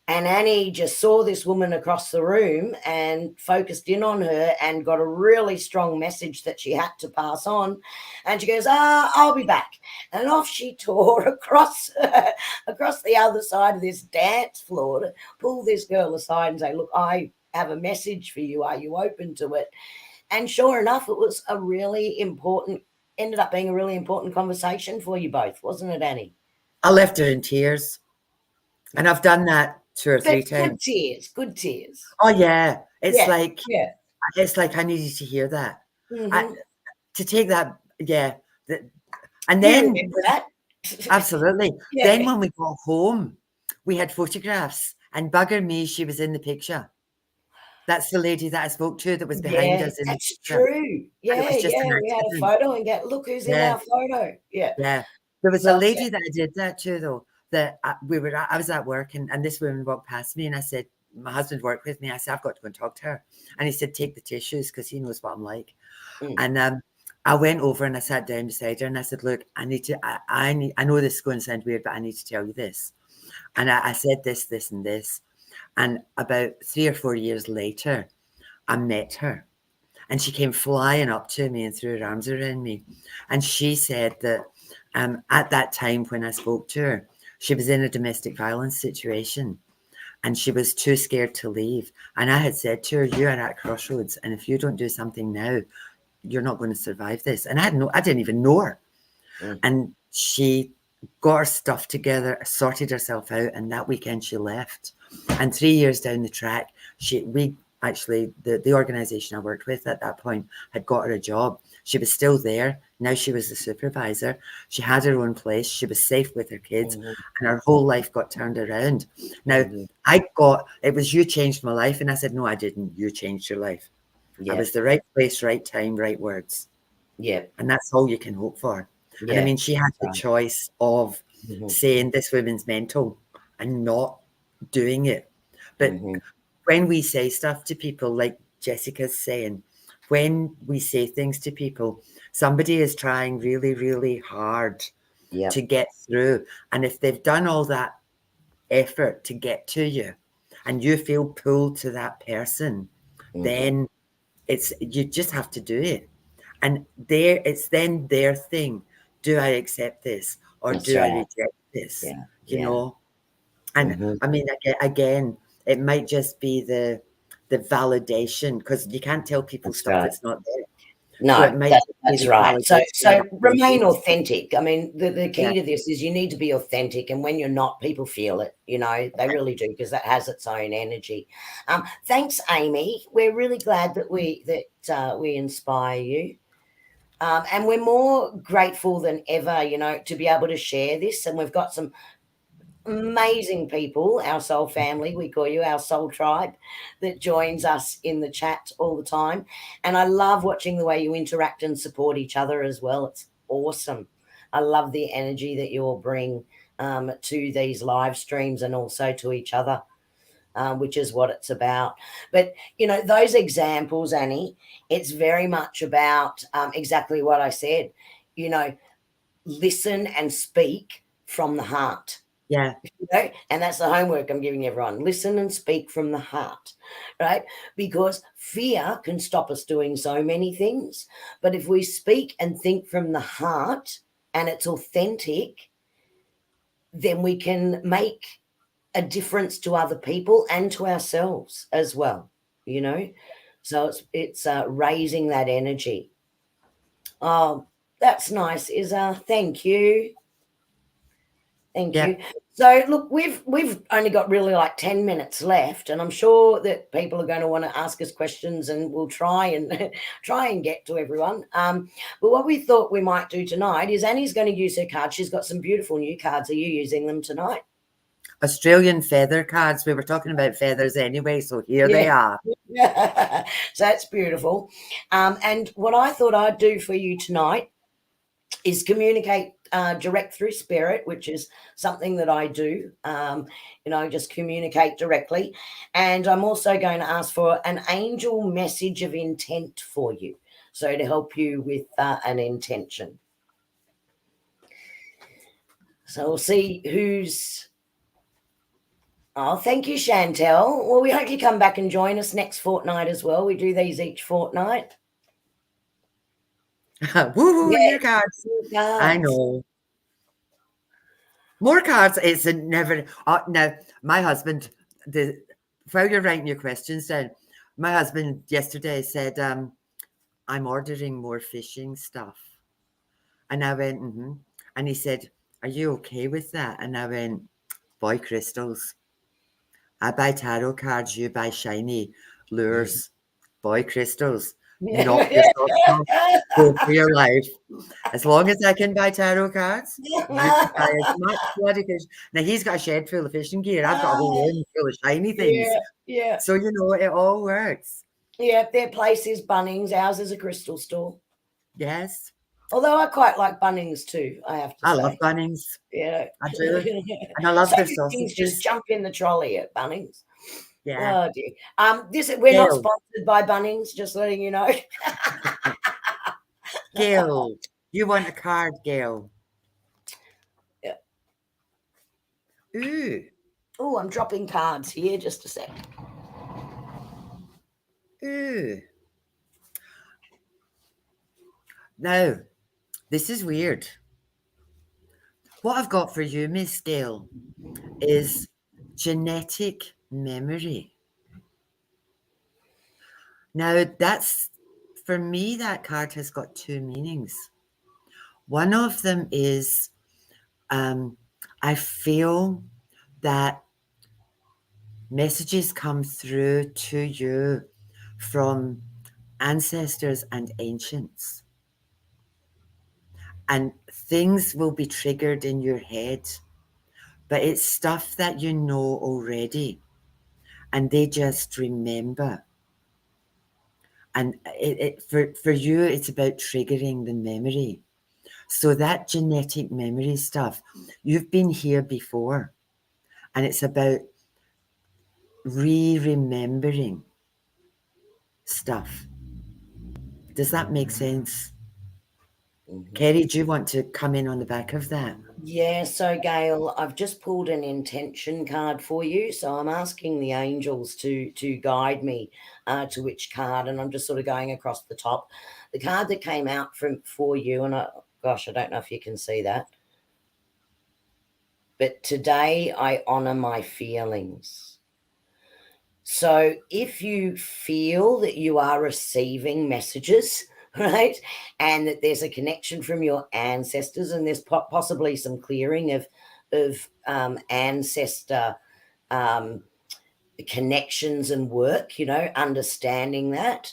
and Annie just saw this woman across the room and focused in on her and got a really strong message that she had to pass on. And she goes, I'll be back. And off she tore across the other side of this dance floor to pull this girl aside and say, look, I have a message for you. Are you open to it? And sure enough, it was ended up being a really important conversation for you both, wasn't it, Annie? I left her in tears, and I've done that 2 or 3 But good times. tears, good tears. Oh yeah, Yeah, yeah. it's like I needed to hear that. I, Mhm. to take that, yeah. And You then remember that? absolutely. Then Yeah. when we got home, we had photographs, and bugger me, she was in the picture. That's the lady that I spoke to that was behind Yeah, us in the that's picture, true. and it Yeah, was just yeah, an we had a accident. photo and get, "Look who's in Yeah, our photo." Yeah. yeah. There was a So yeah. lady that I did that to, though, that I was at work, and this woman walked past me, and I said, my husband worked with me. I said, I've got to go and talk to her. And he said, take the tissues because he knows what I'm like. Mm, And I went over and I sat down beside her and I said, look, I know this is going to sound weird, but I need to tell you this. And I said this, this, and this. And about 3 or 4 years later, I met her, and she came flying up to me and threw her arms around me. And she said that at that time when I spoke to her, she was in a domestic violence situation and she was too scared to leave. And I had said to her, you are at crossroads, and if you don't do something now, you're not going to survive this. And I didn't even know her. mm, And she got her stuff together, sorted herself out, and that weekend she left. And 3 years down the track, we actually the organization I worked with at that point had got her a job. She was still there. Now she was the supervisor. She had her own place. She was safe with her kids, mhm, and her whole life got turned around. Now mhm. it was you changed my life, and I said no, I didn't. You changed your life. I Yeah, was the right place, right time, right words, yeah, and that's all you can hope for. And I yeah. mean, she had That's the right. choice of Mhm, saying this woman's mental and not doing it. But mhm. when we say stuff to people, like Jessica's saying, when we say things to people, somebody is trying really, really hard to Yep. get through. And if they've done all that effort to get to you and you feel pulled to that person, Mhm. then you just have to do it. And it's then their thing. Do I accept this or That's do I right. reject this? Yeah, You yeah. know? And Mhm. I mean, again, it might just be the validation because you can't tell people That's stuff right. that's not there. So No, it might just be that's the right. So validation so of the remain needs. authentic. I mean, the Yeah, key to this is you need to be authentic, and when you're not, people feel it. They really do because that has its own energy. Thanks, Amy. We're really glad that we inspire you. And we're more grateful than ever, to be able to share this. And we've got some amazing people, our soul family, we call you our soul tribe, that joins us in the chat all the time. And I love watching the way you interact and support each other as well. It's awesome. I love the energy that you all bring to these live streams and also to each other, which is what it's about. But, those examples, Annie, it's very much about exactly what I said, you know, listen and speak from the heart. yeah, And that's the homework I'm giving everyone. Listen and speak from the heart, right? Because fear can stop us doing so many things. But if we speak and think from the heart and it's authentic, then we can make a difference to other people and to ourselves as well, you know? So it's raising that energy. Oh, that's nice, Isa. Thank you. Thank Yeah. you. So look, we've only got really like 10 minutes left, and I'm sure that people are going to want to ask us questions, and we'll try and try and get to everyone. But what we thought we might do tonight is Annie's going to use her cards. She's got some beautiful new cards. Are you using them tonight? Australian feather cards. We were talking about feathers anyway, so here they are. So that's beautiful. And what I thought I'd do for you tonight is communicate direct through spirit, which is something that I do. Just communicate directly. And I'm also going to ask for an angel message of intent for you. So to help you with an intention. So we'll see who's. Oh, thank you, Chantel. Well, we hope you come back and join us next fortnight as well. We do these each fortnight. Woohoo, Yeah, new cards. I cards. know. More cards. It's a never. Now, my husband, while you're writing your questions down, my husband yesterday said, I'm ordering more fishing stuff. And I went, mm-hmm. And he said, are you okay with that? And I went, boy, crystals. I buy tarot cards, you buy shiny lures. Boy, crystals. Knock your socks off. Go for your life. As long as I can buy tarot cards, you can buy as much bloody fish. Now he's got a shed full of fishing gear. I've got a whole room full of shiny things. Yeah. So it all works. Yeah, their place is Bunnings. Ours is a crystal store. Yes. Although I quite like Bunnings too, I have to I say. love Bunnings. Yeah. I do. And I love So their many things just sausages. jump in the trolley at Bunnings. Yeah. Oh dear. We're not Gail. sponsored by Bunnings, just letting you know. Gail. You want a card, Gail? Yeah. Ooh. Oh, I'm dropping cards here. Just a sec. Ooh. Now, this is weird. What I've got for you, Miss Gail, is genetic memory. Now, for me, that card has got two meanings. One of them is I feel that messages come through to you from ancestors and ancients. And things will be triggered in your head, but it's stuff that you know already, and they just remember. And for you, it's about triggering the memory. So that genetic memory stuff, you've been here before, and it's about remembering stuff. Does that make sense? Mm-hmm. Kerrie, do you want to come in on the back of that? Yeah, so Gail, I've just pulled an intention card for you. So I'm asking the angels to guide me to which card, and I'm just sort of going across the top. The card that came out for you, and gosh, I don't know if you can see that. But today I honor my feelings. So if you feel that you are receiving messages, right, and that there's a connection from your ancestors, and there's possibly some clearing of ancestor connections and work, understanding that,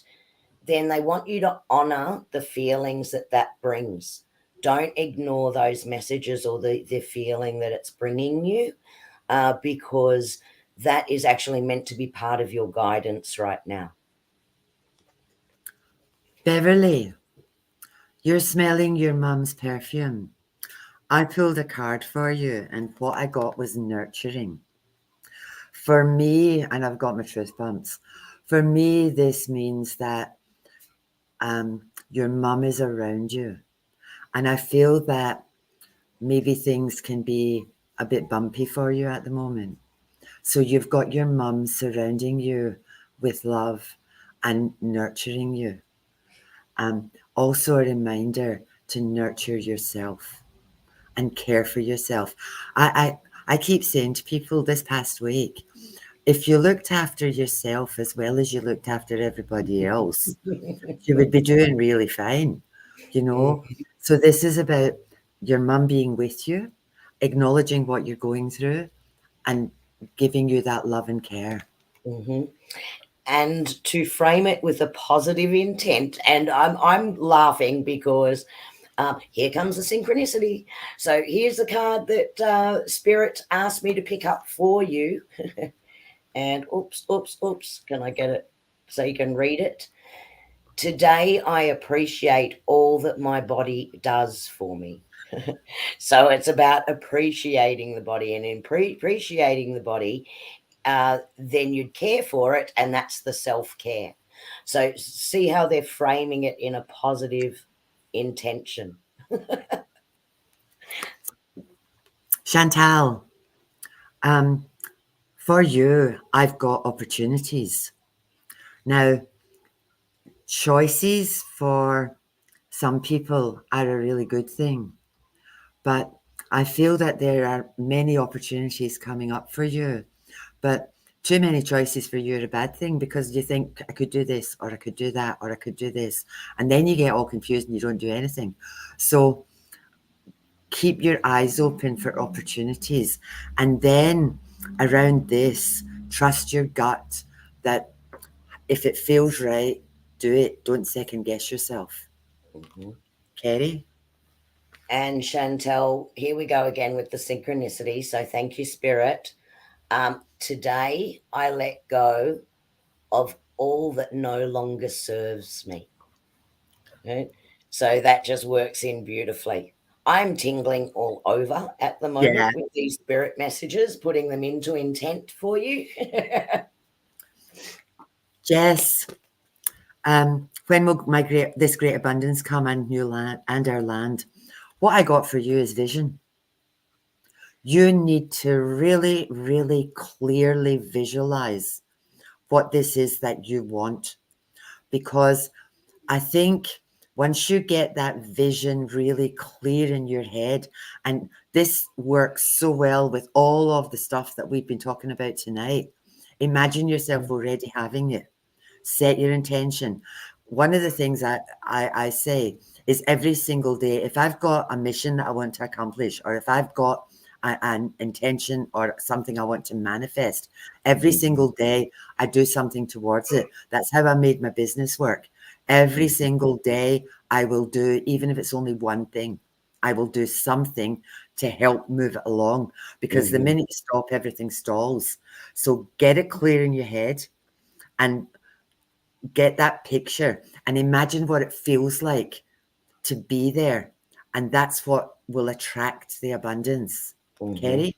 then they want you to honor the feelings that brings. Don't ignore those messages or the feeling that it's bringing you, because that is actually meant to be part of your guidance right now. Beverly, you're smelling your mum's perfume. I pulled a card for you, and what I got was nurturing. For me, and I've got my truth bumps, for me, this means that your mum is around you. And I feel that maybe things can be a bit bumpy for you at the moment. So you've got your mum surrounding you with love and nurturing you. Also a reminder to nurture yourself and care for yourself. I keep saying to people this past week, if you looked after yourself as well as you looked after everybody else, you would be doing really fine, you know? So this is about your mum being with you acknowledging what you're going through and giving you that love and care. Mm-hmm. And to frame it with a positive intent. And I'm laughing because here comes the synchronicity. So here's the card that Spirit asked me to pick up for you. And oops. Can I get it so you can read it? Today, I appreciate all that my body does for me. So it's about appreciating the body, and in appreciating the body, then you'd care for it, and that's the self-care. So see how they're framing it in a positive intention. Chantal, um, for you, I've got opportunities. Now, choices for some people are a really good thing, but I feel that there are many opportunities coming up for you. But too many choices for you are a bad thing, because you think, I could do this, or I could do that, or I could do this. And then you get all confused and you don't do anything. So keep your eyes open for opportunities. And then around this, trust your gut that if it feels right, do it. Don't second guess yourself. Mm-hmm. Kerrie? And Chantel, here we go again with the synchronicity. So thank you, Spirit. Today, I let go of all that no longer serves me. Right? So that just works in beautifully. I'm tingling all over at the Yeah. moment with these spirit messages, putting them into intent for you. Jess, when will this great abundance come and new land and our land? What I got for you is vision. You need to really, really clearly visualize what this is that you want, because I think once you get that vision really clear in your head, and this works so well with all of the stuff that we've been talking about tonight, imagine yourself already having it. Set your intention. One of the things I say is every single day, if I've got a mission that I want to accomplish, or if I've got an intention or something I want to manifest, every single day I do something towards it. That's how I made my business work. Every single day I will do, even if it's only one thing, I will do something to help move it along, because the Mm-hmm. minute you stop, everything stalls. So get it clear in your head and get that picture and imagine what it feels like to be there. And that's what will attract the abundance. Mm-hmm. Kerrie?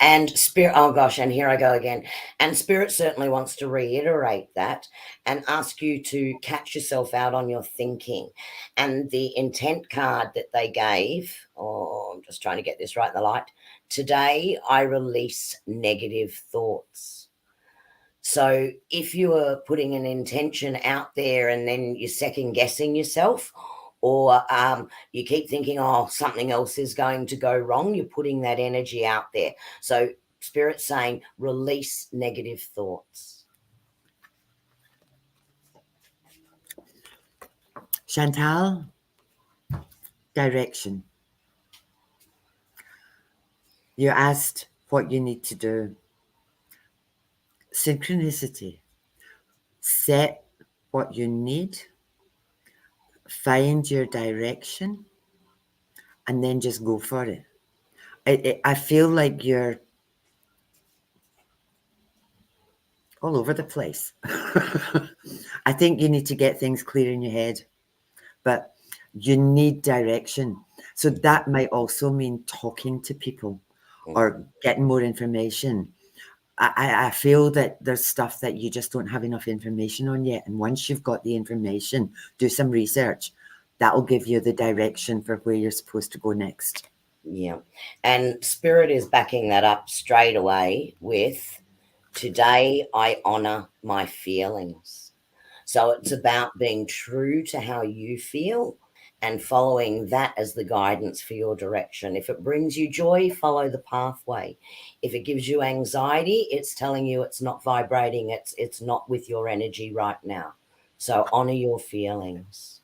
And Spirit, oh gosh, and here I go again. And Spirit certainly wants to reiterate that and ask you to catch yourself out on your thinking. And the intent card that they gave, oh, I'm just trying to get this right in the light. Today, I release negative thoughts. So if you are putting an intention out there and then you're second guessing yourself, or you keep thinking, oh, something else is going to go wrong, you're putting that energy out there. So Spirit's saying release negative thoughts. Chantal? Direction. You asked what you need to do. Synchronicity. Set what you need, find your direction, and then just go for it. I feel like you're all over the place. I think you need to get things clear in your head, but you need direction. So that might also mean talking to people or getting more information. I feel that there's stuff that you just don't have enough information on yet. And once you've got the information, do some research. That'll give you the direction for where you're supposed to go next. Yeah. And Spirit is backing that up straight away with today I honor my feelings. So it's about being true to how you feel and following that as the guidance for your direction. If it brings you joy, follow the pathway. If it gives you anxiety, it's telling you it's not vibrating, it's not with your energy right now. So honor your feelings.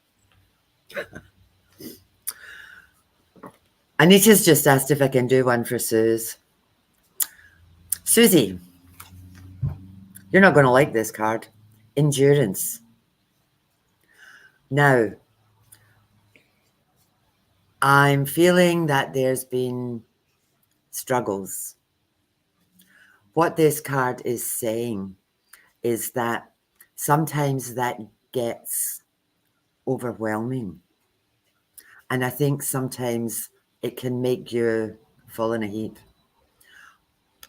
Anita's just asked if I can do one for Suze. Susie, you're not going to like this card. Endurance. Now, I'm feeling that there's been struggles. What this card is saying is that sometimes that gets overwhelming. And I think sometimes it can make you fall in a heap.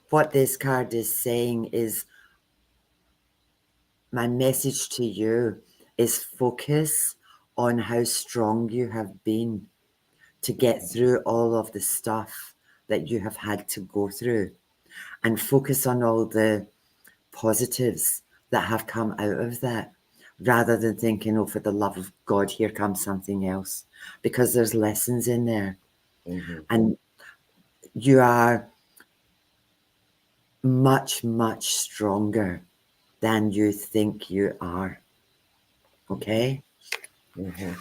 What this card is saying is my message to you is focus on how strong you have been to get through all of the stuff that you have had to go through, and focus on all the positives that have come out of that, rather than thinking, oh, for the love of God, here comes something else, because there's lessons in there. Mm-hmm. And you are much, much stronger than you think you are. Okay? Mm-hmm.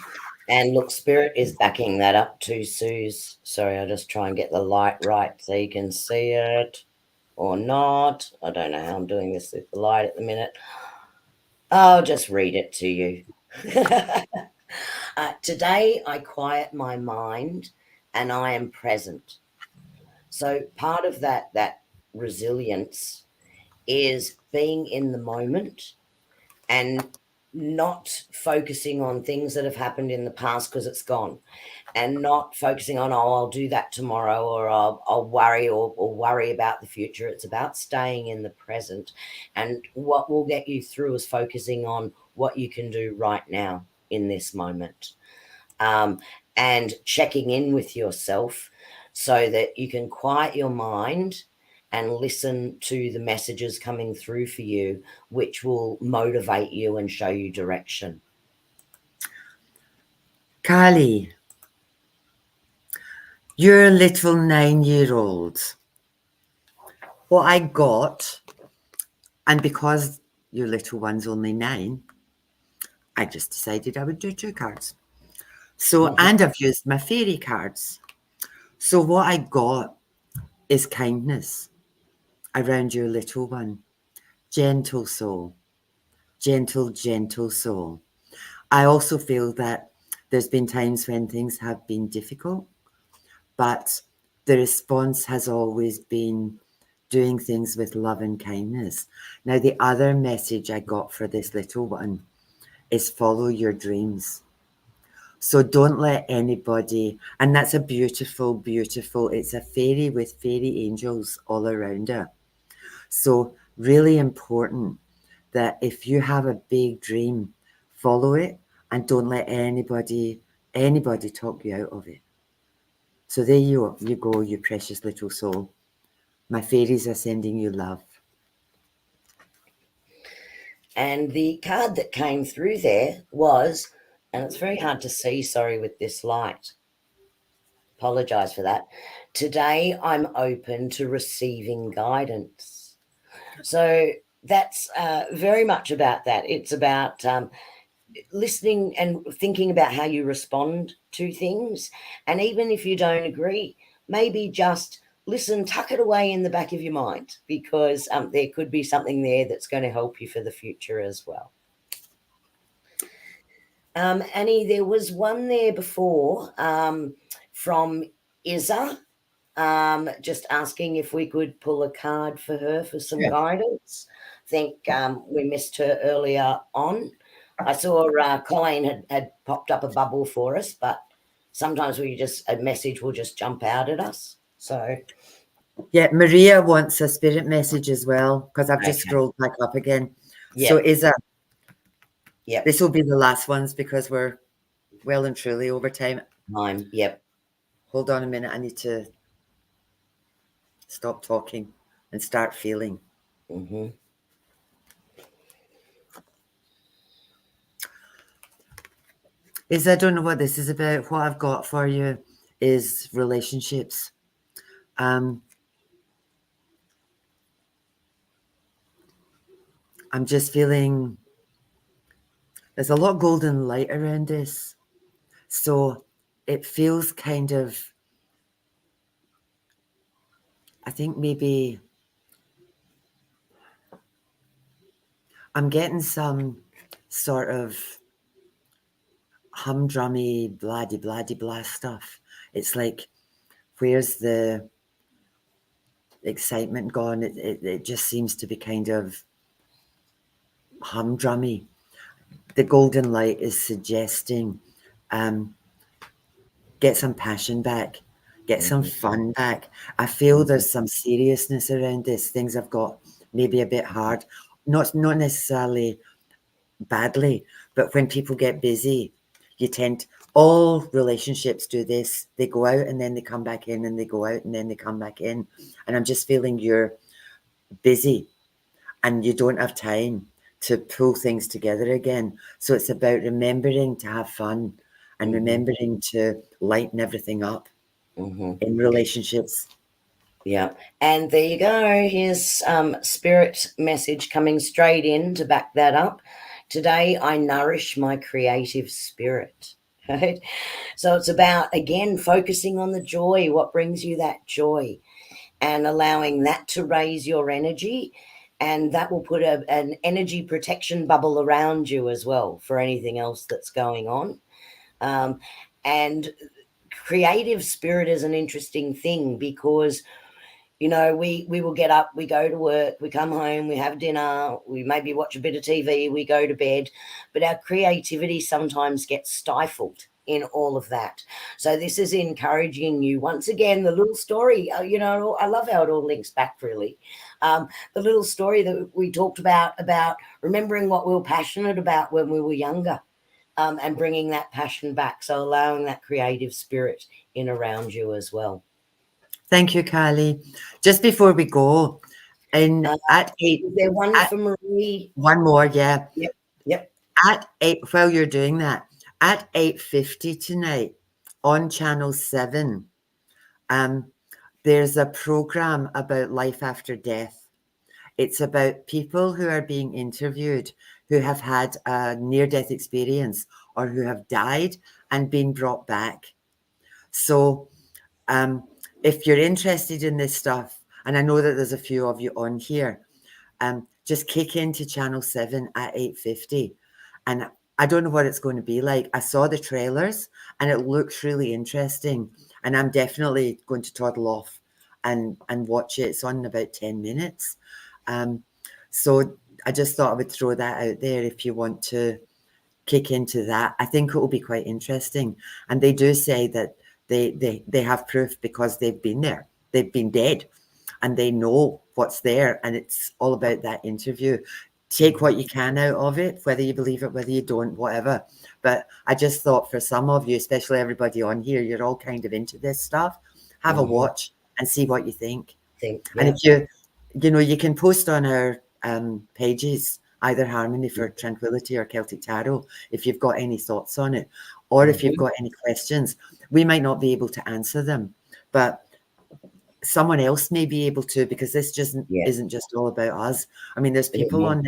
And look, Spirit is backing that up too, Suze. Sorry, I'll just try and get the light right so you can see it or not. I don't know how I'm doing this with the light at the minute. I'll just read it to you. Today, I quiet my mind and I am present. So part of that resilience is being in the moment and not focusing on things that have happened in the past because it's gone, and not focusing on, oh, I'll do that tomorrow, or I'll worry or worry about the future. It's about staying in the present. And what will get you through is focusing on what you can do right now in this moment, and checking in with yourself so that you can quiet your mind and listen to the messages coming through for you, which will motivate you and show you direction. Kali, you're a little 9-year-old. What I got, and because your little one's only 9, I just decided I would do 2 cards. So, and I've used my fairy cards. So what I got is kindness around your little one. Gentle soul. Gentle, gentle soul. I also feel that there's been times when things have been difficult, but the response has always been doing things with love and kindness. Now, the other message I got for this little one is follow your dreams. So don't let anybody, and that's a beautiful, beautiful, it's a fairy with fairy angels all around her. So really important that if you have a big dream, follow it and don't let anybody talk you out of it. So there you go, you precious little soul. My fairies are sending you love. And the card that came through there was, and it's very hard to see, sorry, with this light. Apologize for that. Today, I'm open to receiving guidance. So that's very much about that. It's about listening and thinking about how you respond to things. And even if you don't agree, maybe just listen, tuck it away in the back of your mind, because there could be something there that's going to help you for the future as well. Annie, there was one there before from Isa, just asking if we could pull a card for her for some guidance. I think we missed her earlier on. I saw Colleen had popped up a bubble for us, but sometimes a message will just jump out at us. So Yeah, Maria wants a spirit message as well, because I've just okay. scrolled back up again. Yep. So Isa, Yep. this will be the last ones because we're well and truly over time. Yep. Hold on a minute, I need to stop talking and start feeling. Mm-hmm. I don't know what this is about. What I've got for you is relationships. I'm just feeling there's a lot of golden light around this. So it feels kind of I think maybe I'm getting some sort of humdrummy, blah blah blah stuff. It's like, where's the excitement gone? It just seems to be kind of humdrummy. The golden light is suggesting, um, get some passion back, get some Mhm, fun back. I feel mhm, there's some seriousness around this. Things have got maybe a bit hard, not necessarily badly, but when people get busy, you tend all relationships do this. They go out and then they come back in, and they go out and then they come back in. And I'm just feeling you're busy and you don't have time to pull things together again. So it's about remembering to have fun and mhm, remembering to lighten everything up mhm. in relationships. Yeah. And there you go. Here's spirit message coming straight in to back that up. Today, I nourish my creative spirit. Right? So it's about, again, focusing on the joy, what brings you that joy, and allowing that to raise your energy. And that will put an energy protection bubble around you as well for anything else that's going on. Um, and creative spirit is an interesting thing because we will get up, we go to work, we come home, we have dinner, we maybe watch a bit of TV, we go to bed, but our creativity sometimes gets stifled in all of that. So this is encouraging you once again. The little story, I love how it all links back, really. The little story that we talked about remembering what we were passionate about when we were younger, and bringing that passion back, so allowing that creative spirit in around you as well. Thank you, Kylie. Just before we go, in Uh, at eight, is there one at for Marie? one more, yeah. Yep, yep. At eight, while you're doing that, at 8:50 tonight on Channel 7, um, there's a program about life after death. It's about people who are being interviewed who have had a near-death experience or who have died and been brought back. So, um, if you're interested in this stuff, and I know that there's a few of you on here, just kick into Channel 7 at 8:50. And I don't know what it's going to be like. I saw the trailers and it looks really interesting. And I'm definitely going to toddle off and watch it. It's on in about 10 minutes. Um, so I just thought I would throw that out there if you want to kick into that. I think it will be quite interesting. And they do say that they have proof because they've been there. They've been dead and they know what's there. And it's all about that interview. Take Mhm, what you can out of it, whether you believe it, whether you don't, whatever. But I just thought for some of you, especially everybody on here, you're all kind of into this stuff. Have a mhm. watch and see what you think. And Yeah. if you can post on our pages, either Harmony for Tranquility or Celtic Tarot, if you've got any thoughts on it, or if you've Mhm. got any questions. We might not be able to answer them, but someone else may be able to, because this just Yeah. isn't just all about us. I mean, there's people Mhm. on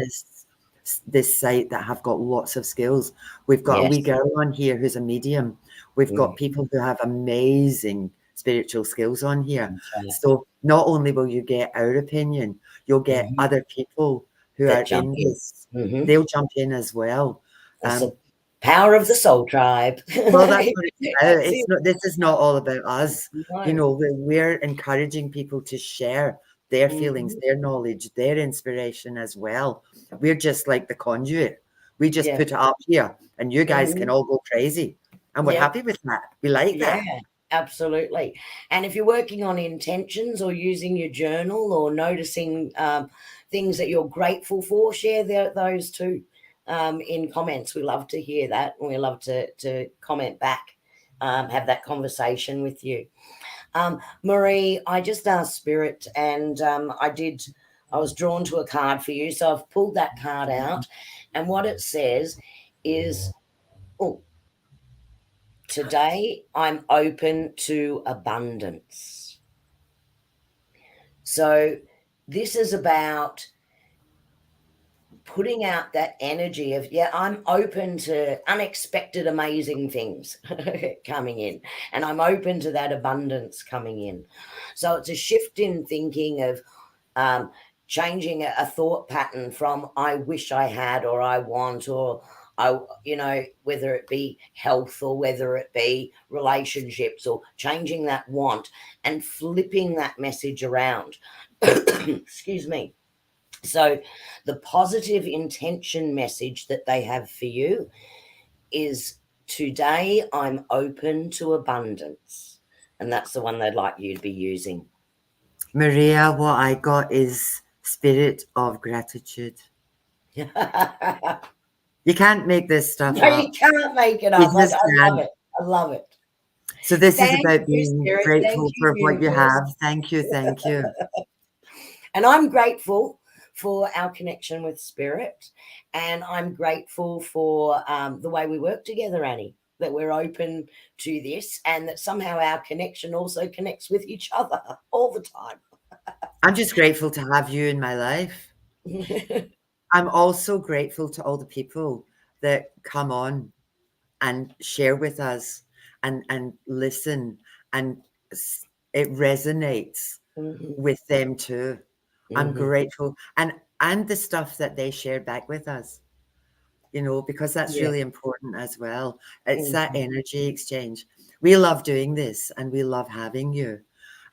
this site that have got lots of skills. We've got a wee Yes. girl on here who's a medium. We've got Mm. people who have amazing spiritual skills on here. That's right. So not only will you get our opinion, you'll get Mhm. other people who are That jump in in. this. Mhm. They'll jump in as well. That's Um, the power of the soul tribe. well, that's what it's about. That's It's it. not. This is not all about us. You No. know, we're encouraging people to share their feelings, Mhm. their knowledge, their inspiration as well. We're just like the conduit. We just Yeah. put it up here, and you guys can Mhm. all go crazy, and we're Yeah. happy with that. We like Yeah, that. absolutely. And if you're working on intentions or using your journal or noticing things that you're grateful for, share those too, in comments. We love to hear that, and we love to comment back, have that conversation with you. Marie, I just asked Spirit, and I was drawn to a card for you. So I've pulled that card out, and what it says is, oh, today I'm open to abundance. So this is about putting out that energy of, yeah, I'm open to unexpected, amazing things coming in, and I'm open to that abundance coming in. So it's a shift in thinking of um, changing a thought pattern from I wish I had, or I want, or I, whether it be health or whether it be relationships, or changing that want and flipping that message around. Excuse me. So, the positive intention message that they have for you is, today I'm open to abundance. And that's the one they'd like you to be using. Maria, what I got is spirit of gratitude. No, You can't make this stuff you up. can't make it You up. just I love can't. it. I love it. So this is Thank about you, being Spirit. Thank grateful you, for what you Universe. have. Thank you. Thank you. And I'm grateful for our connection with Spirit. And I'm grateful for the way we work together, Annie, that we're open to this, and that somehow our connection also connects with each other all the time. I'm just grateful to have you in my life. I'm also grateful to all the people that come on and share with us and listen, and it resonates Mhm, with them too. I'm mhm. grateful, and the stuff that they share back with us, because that's Yeah. really important as well. It's that Mhm, energy exchange. We love doing this and we love having you.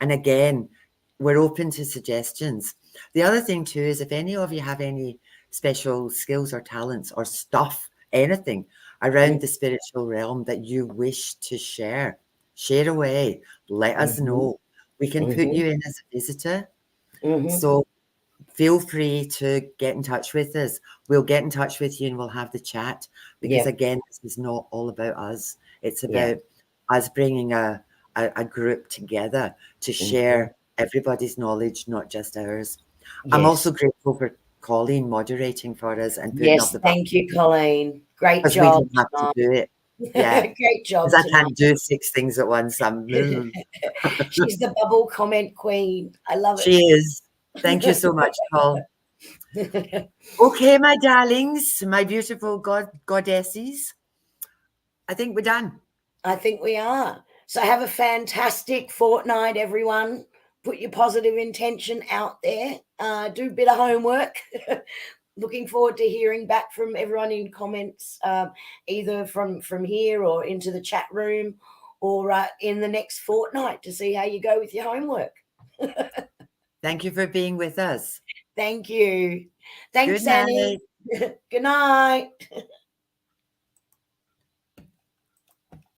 And again, we're open to suggestions. The other thing too is, if any of you have any special skills or talents or stuff, anything mm, around the spiritual realm that you wish to share away. Let us mhm, know. We can put mhm, you in as a visitor. mhm. So feel free to get in touch with us. We'll get in touch with you and we'll have the chat, because Yeah, again, this is not all about us. It's yeah. about us bringing a group together to Mhm. share everybody's knowledge, not just ours. I'm also Yes. grateful for Colleen moderating for us and putting up Yes. the button, Thank you, Colleen. Great because we job don't have to tonight. do it. Yeah, Great because job I tonight. can't do 6 things at once. She's the bubble comment queen. I love She is. Thank you it. so much, Paul. Okay, my darlings, my beautiful goddesses. I think we're done. I think we are. So have a fantastic fortnight, everyone. Put your positive intention out there. Do a bit of homework. Looking forward to hearing back from everyone in comments, either from here or into the chat room, or in the next fortnight, to see how you go with your homework. Thank you for being with us. Thank you. Good Thanks, Annie. night. Good night.